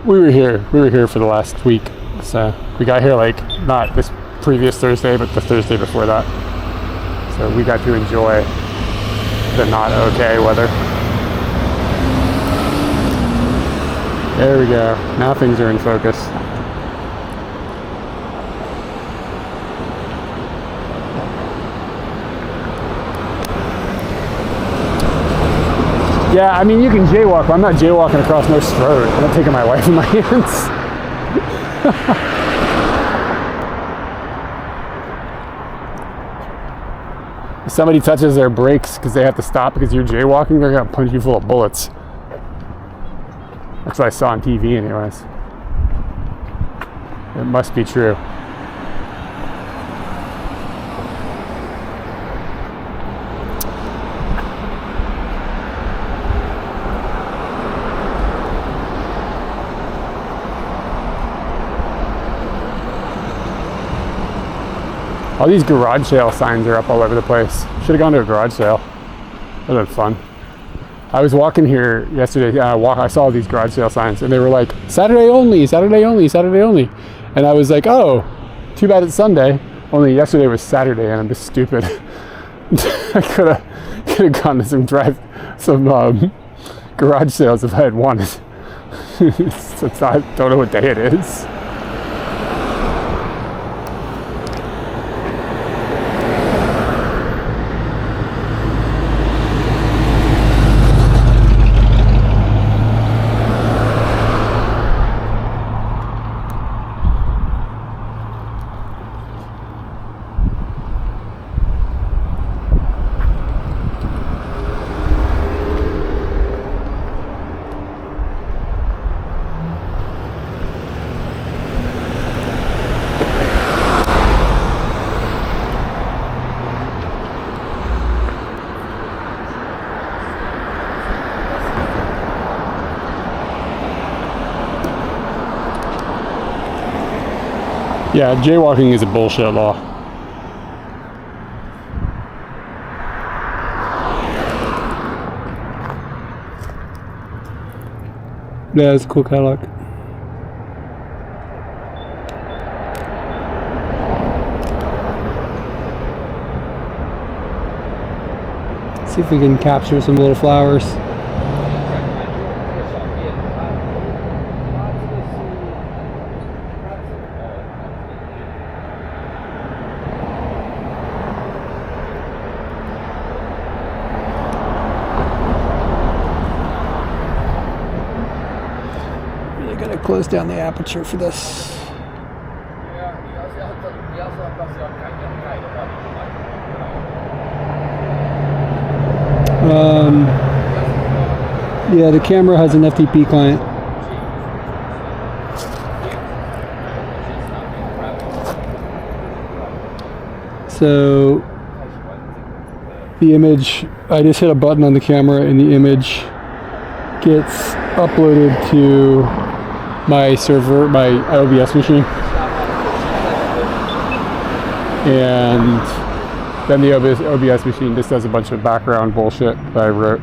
We were here for the last week. So we got here like not this previous Thursday, but the Thursday before that. So we got to enjoy the not okay weather. There we go. Now things are in focus. Yeah, I mean, you can jaywalk, but I'm not jaywalking across no road. I'm not taking my life in my hands. If somebody touches their brakes because they have to stop because you're jaywalking, they're going to punch you full of bullets. That's what I saw on TV anyways. It must be true. All these garage sale signs are up all over the place. Should have gone to a garage sale. That would have been fun. I was walking here yesterday. I saw these garage sale signs, and they were like, Saturday only, Saturday only, Saturday only. And I was like, oh, too bad it's Sunday. Only yesterday was Saturday, and I'm just stupid. I could have gone to some garage sales if I had wanted. I don't know what day it is. Yeah, jaywalking is a bullshit law. Yeah, it's a cool Cadillac. See if we can capture some little flowers. Close down the aperture for this. Yeah, the camera has an FTP client. So the image, I just hit a button on the camera and the image gets uploaded to my server, my OBS machine, and then the OBS machine just does a bunch of background bullshit that I wrote.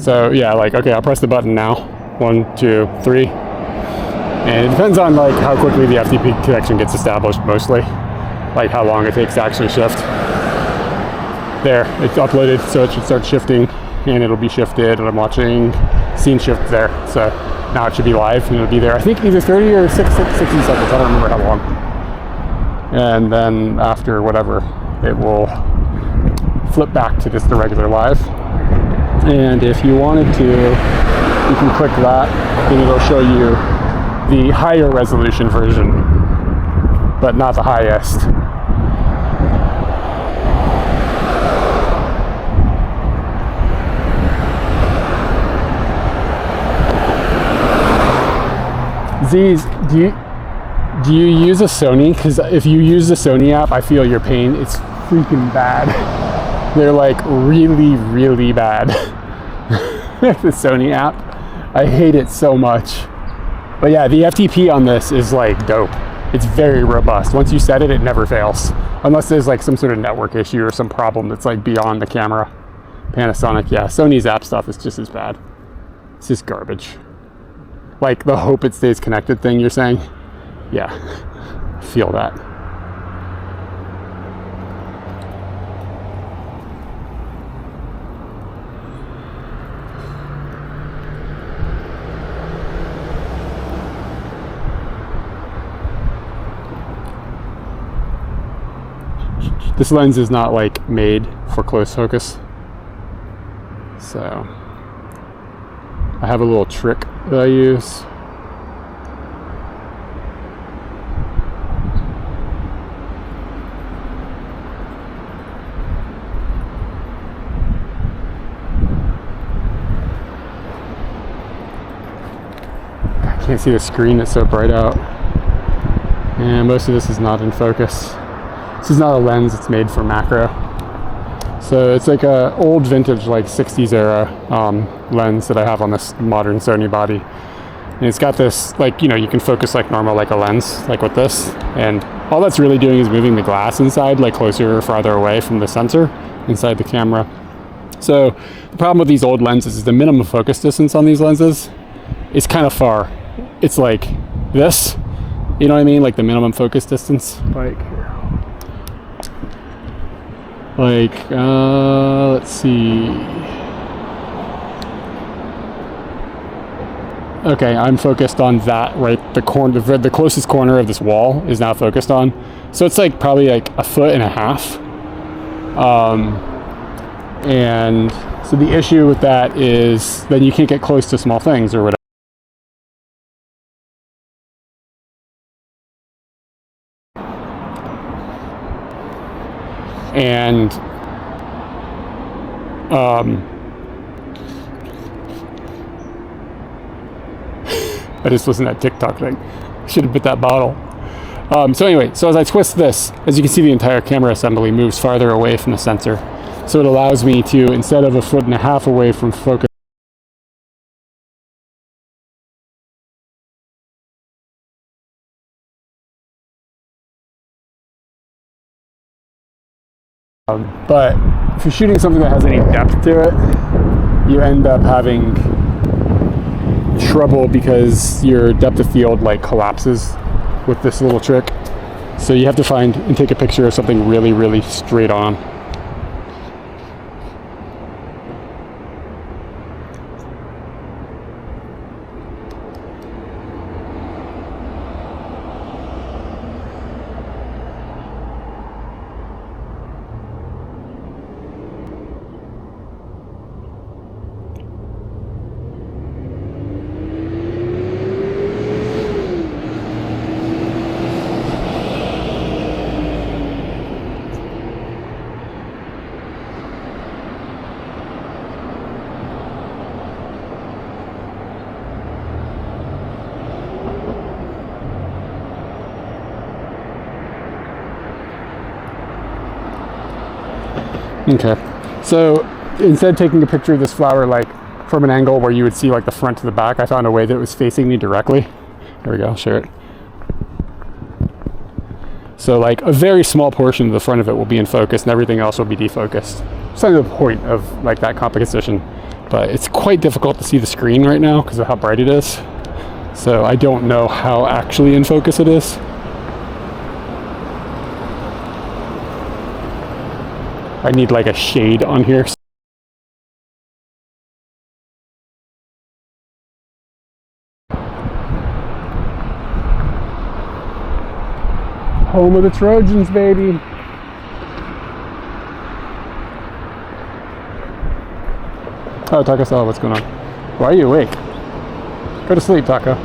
So yeah, like, okay, I'll press the button now. 1, 2, 3. And it depends on like how quickly the FTP connection gets established mostly. Like how long it takes to actually shift. There, it's uploaded, so it should start shifting, and it'll be shifted, and I'm watching scene shift there. So now it should be live, and it'll be there. I think either 30 or 60 seconds, I don't remember how long. And then after whatever, it will flip back to just the regular live. And if you wanted to, you can click that, and it'll show you the higher resolution version, but not the highest. Z's, do Do you use a Sony? Because if you use the Sony app, I feel your pain. It's freaking bad. They're like really, really bad. The Sony app. I hate it so much. But yeah, the FTP on this is like dope. It's very robust. Once you set it, it never fails. Unless there's like some sort of network issue or some problem that's like beyond the camera. Panasonic, yeah. Sony's app stuff is just as bad. It's just garbage. Like the hope it stays connected thing you're saying? Yeah, I feel that. This lens is not like made for close focus. So I have a little trick that I use. I can't see the screen, it's so bright out. And most of this is not in focus. This is not a lens, it's made for macro. So it's like a old vintage like 60s era lens that I have on this modern Sony body. And it's got this, like, you know, you can focus like normal, like a lens, like with this. And all that's really doing is moving the glass inside, like closer or farther away from the sensor inside the camera. So the problem with these old lenses is the minimum focus distance on these lenses is kind of far. It's like this, you know what I mean? Like the minimum focus distance. Let's see. Okay, I'm focused on that, right? The corner, the closest corner of this wall is now focused on. So it's like probably like 1.5 feet. And so the issue with that is then you can't get close to small things or whatever. And I just listened to that TikTok thing. Should have bit that bottle. So anyway, so as I twist this, as you can see, the entire camera assembly moves farther away from the sensor. So it allows me to, instead of 1.5 feet away from focus, but if you're shooting something that has any depth to it, you end up having trouble because your depth of field like collapses with this little trick. So you have to find and take a picture of something really, really straight on. Okay, so instead of taking a picture of this flower like from an angle where you would see like the front to the back, I found a way that it was facing me directly. There we go, I'll share it. So like a very small portion of the front of it will be in focus and everything else will be defocused. It's kind of the point of like that composition, but it's quite difficult to see the screen right now because of how bright it is. So I don't know how actually in focus it is. I need like a shade on here. Home of the Trojans, baby. Oh, Taco Salad, what's going on? Why are you awake? Go to sleep, Taco.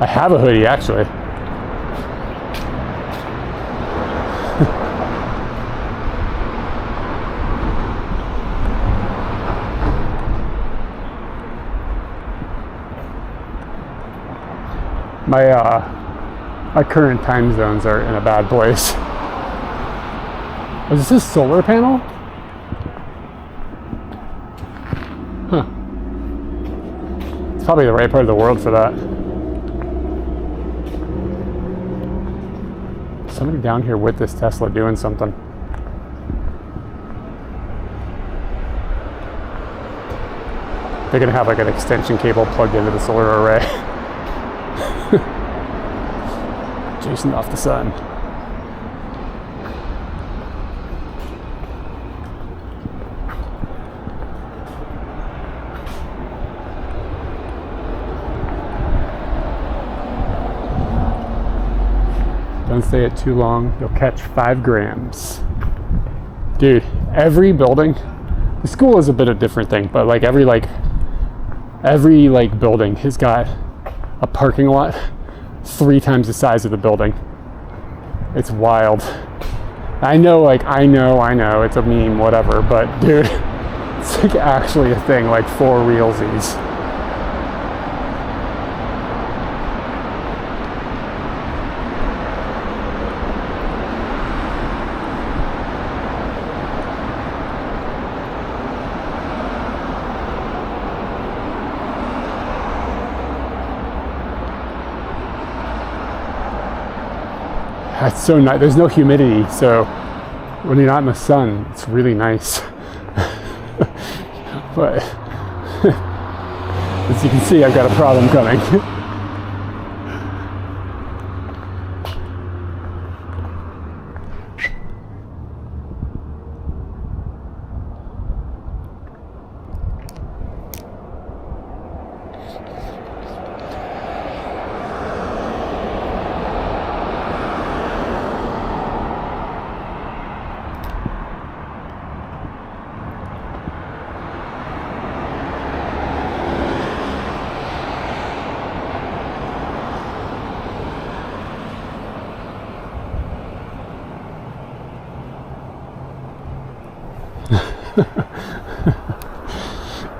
I have a hoodie, actually. My current time zones are in a bad place. Is this a solar panel? Huh. It's probably the right part of the world for that. Somebody down here with this Tesla doing something. They're gonna have like an extension cable plugged into the solar array. Chasing off the sun. Don't stay it too long, you'll catch 5 grams. Dude, every building, the school is a bit of a different thing, but like every building has got a parking lot 3 times the size of the building. It's wild. I know, it's a meme, whatever, but dude, it's like actually a thing, like for realsies. That's so nice. There's no humidity, so when you're not in the sun, it's really nice. But as you can see, I've got a problem coming.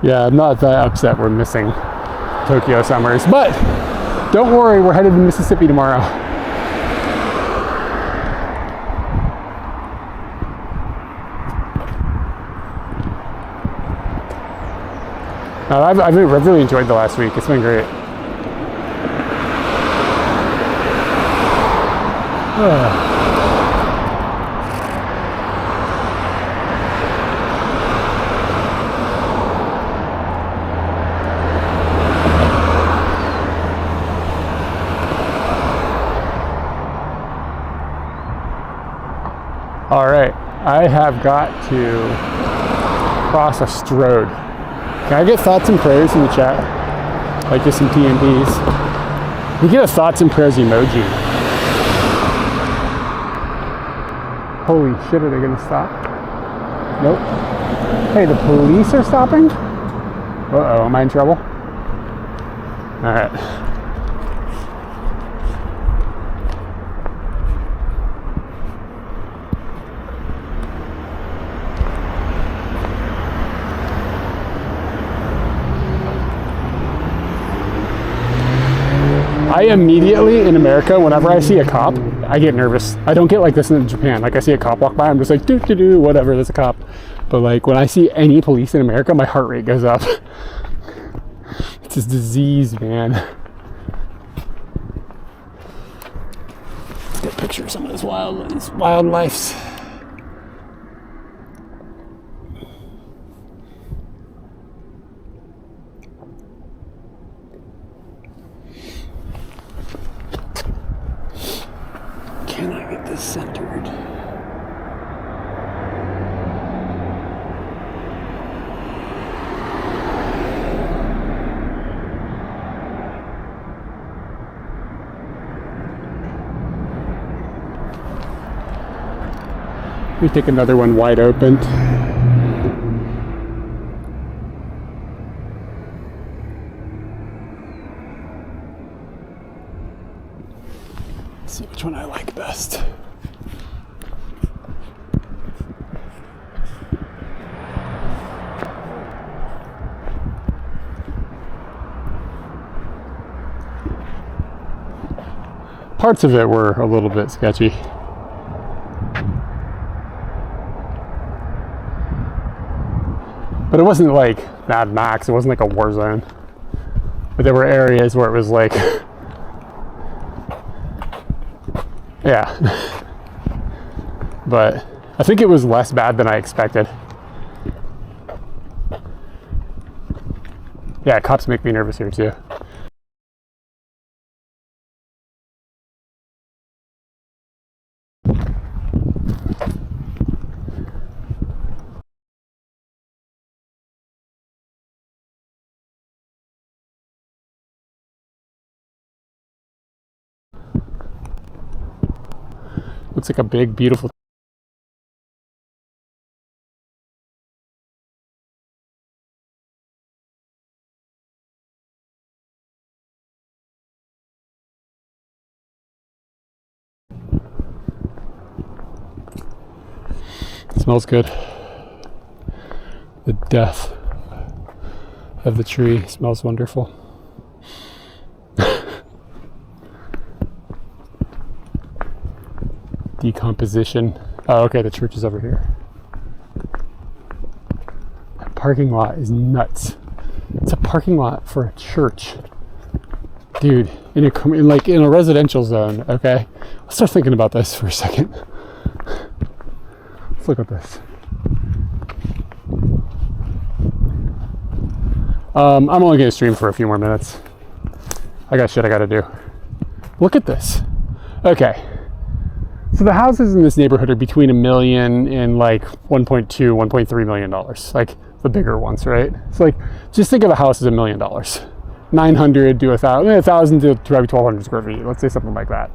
Yeah, I'm not that upset we're missing Tokyo Summers, but don't worry, we're headed to Mississippi tomorrow. I've really enjoyed the last week. It's been great. All right, I have got to cross a road. Can I get thoughts and prayers in the chat? Like just some TMPs. We get a thoughts and prayers emoji. Holy shit, are they gonna stop? Nope. Hey, the police are stopping? Uh-oh, am I in trouble? All right. I immediately, in America, whenever I see a cop, I get nervous. I don't get like this in Japan. Like I see a cop walk by, I'm just like, doo-doo-doo, whatever, there's a cop. But like when I see any police in America, my heart rate goes up. It's this disease, man. Let's get a picture of some of these wildlife. Can I get this centered? Let me take another one wide open. which one I like best. Parts of it were a little bit sketchy. But it wasn't like Mad Max, it wasn't like a war zone. But there were areas where it was like, yeah. But I think it was less bad than I expected. Yeah, cops make me nervous here too. Looks like a big, beautiful. It smells good. The death of the tree smells wonderful. Decomposition. Oh, okay, the church is over here. That parking lot is nuts. It's a parking lot for a church. Dude, in a residential zone, okay? Let's start thinking about this for a second. Let's look at this. I'm only gonna stream for a few more minutes. I got shit I gotta do. Look at this. Okay. So the houses in this neighborhood are between $1 million and like $1.2, $1.3 million. Like the bigger ones, right? So like, just think of a house as $1 million. 900 to 1,000 to probably 1,200 square feet. Let's say something like that.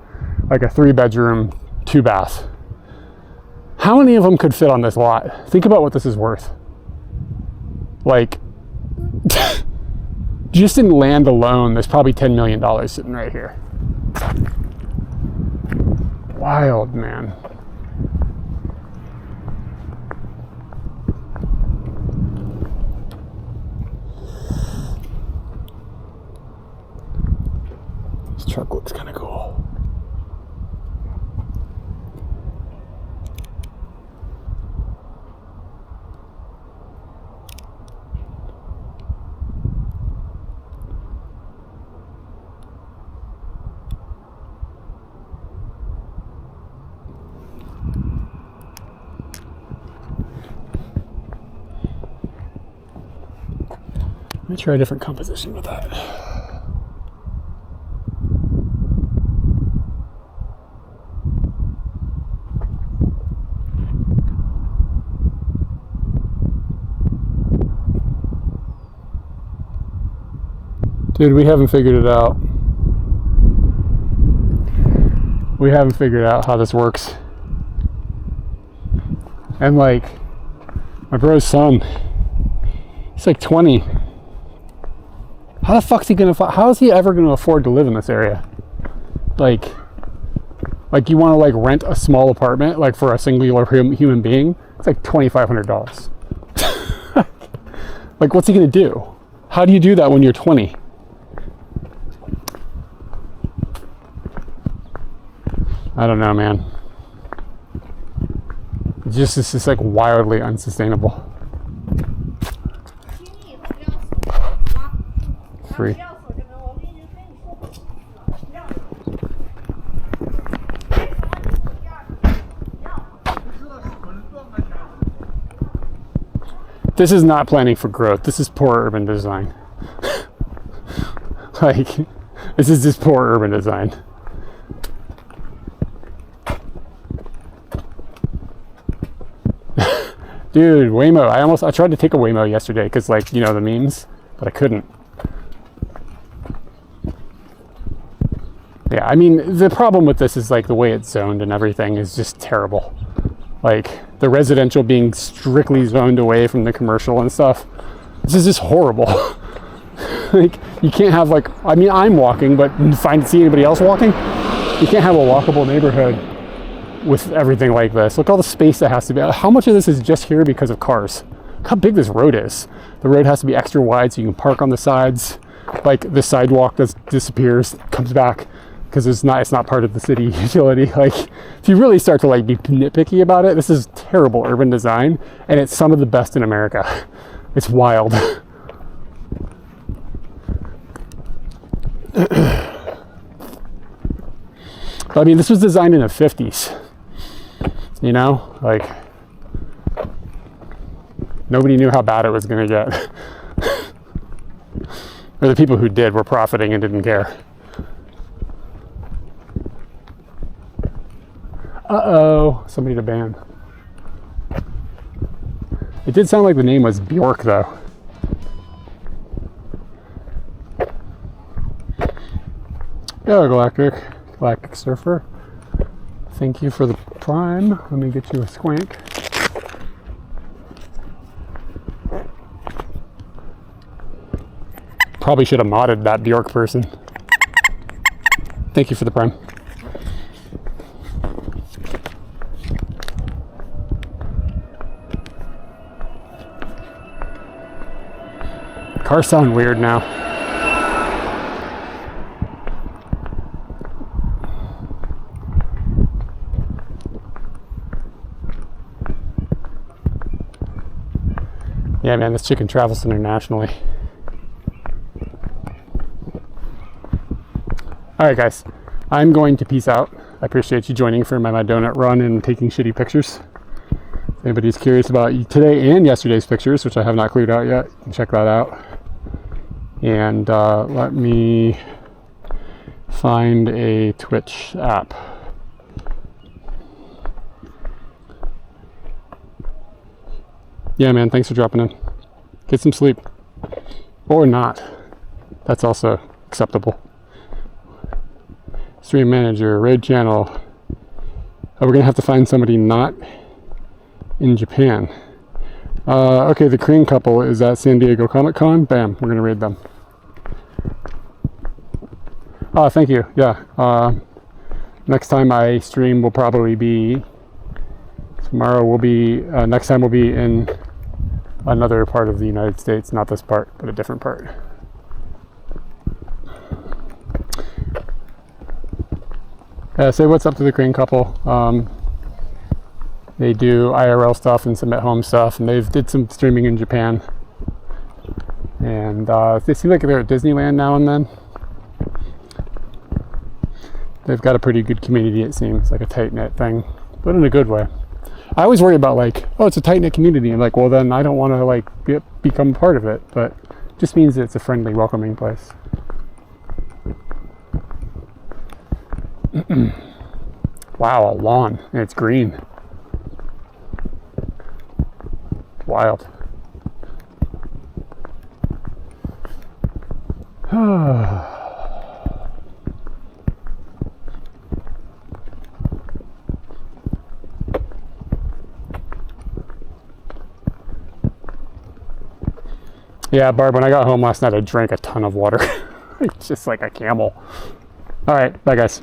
Like a 3-bedroom, 2-bath. How many of them could fit on this lot? Think about what this is worth. Like, just in land alone, there's probably $10 million sitting right here. Wild, man. This truck looks kind of cool. Let me try a different composition with that. Dude, we haven't figured it out. We haven't figured out how this works. And like, my bro's son, he's like 20. How the fuck's he gonna, how is he ever gonna afford to live in this area? Like you wanna like rent a small apartment, like for a singular human being, it's like $2,500. Like, what's he gonna do? How do you do that when you're 20? I don't know, man. It's just like wildly unsustainable. Free. This is not planning for growth. This is poor urban design. Like, this is just poor urban design. Dude, Waymo. I tried to take a Waymo yesterday because, like, you know, the memes, but I couldn't. Yeah, I mean, the problem with this is like the way it's zoned and everything is just terrible. Like the residential being strictly zoned away from the commercial and stuff. This is just horrible. Like, you can't have like, I mean, I'm walking, but see anybody else walking? You can't have a walkable neighborhood with everything like this. Look, all the space that has to be. How much of this is just here because of cars? Look how big this road is. The road has to be extra wide so you can park on the sides. Like the sidewalk that disappears, comes back because it's not part of the city utility. Like, if you really start to like be nitpicky about it, this is terrible urban design, and it's some of the best in America. It's wild. I mean, this was designed in the 50s. You know, like, nobody knew how bad it was going to get. Or the people who did were profiting and didn't care. Uh-oh, somebody to ban. It did sound like the name was Bjork, though. Hello, Galactic Surfer. Thank you for the prime. Let me get you a squank. Probably should have modded that Bjork person. Thank you for the prime. Cars sound weird now. Yeah, man, this chicken travels internationally. All right, guys, I'm going to peace out. I appreciate you joining for my donut run and taking shitty pictures. If anybody's curious about today and yesterday's pictures, which I have not cleared out yet, you can check that out. And let me find a Twitch app. Yeah, man, thanks for dropping in. Get some sleep. Or not. That's also acceptable. Stream manager, raid channel. Oh, we're gonna have to find somebody not in Japan. Okay, the Korean couple is at San Diego Comic-Con. Bam, we're gonna raid them. Oh, thank you. Yeah. Next time I stream will probably be tomorrow. Next time we'll be in another part of the United States, not this part, but a different part. Say what's up to the Korean couple. They do IRL stuff and some at-home stuff, and they've did some streaming in Japan. And they seem like they're at Disneyland now and then. They've got a pretty good community, it seems, like a tight-knit thing, but in a good way. I always worry about like, oh, it's a tight-knit community. I'm like, well, then I don't want to like become part of it, but it just means that it's a friendly, welcoming place. Wow, a lawn, and it's green. Wild. Yeah, Barb, when I got home last night, I drank a ton of water. Just like a camel. All right, bye, guys.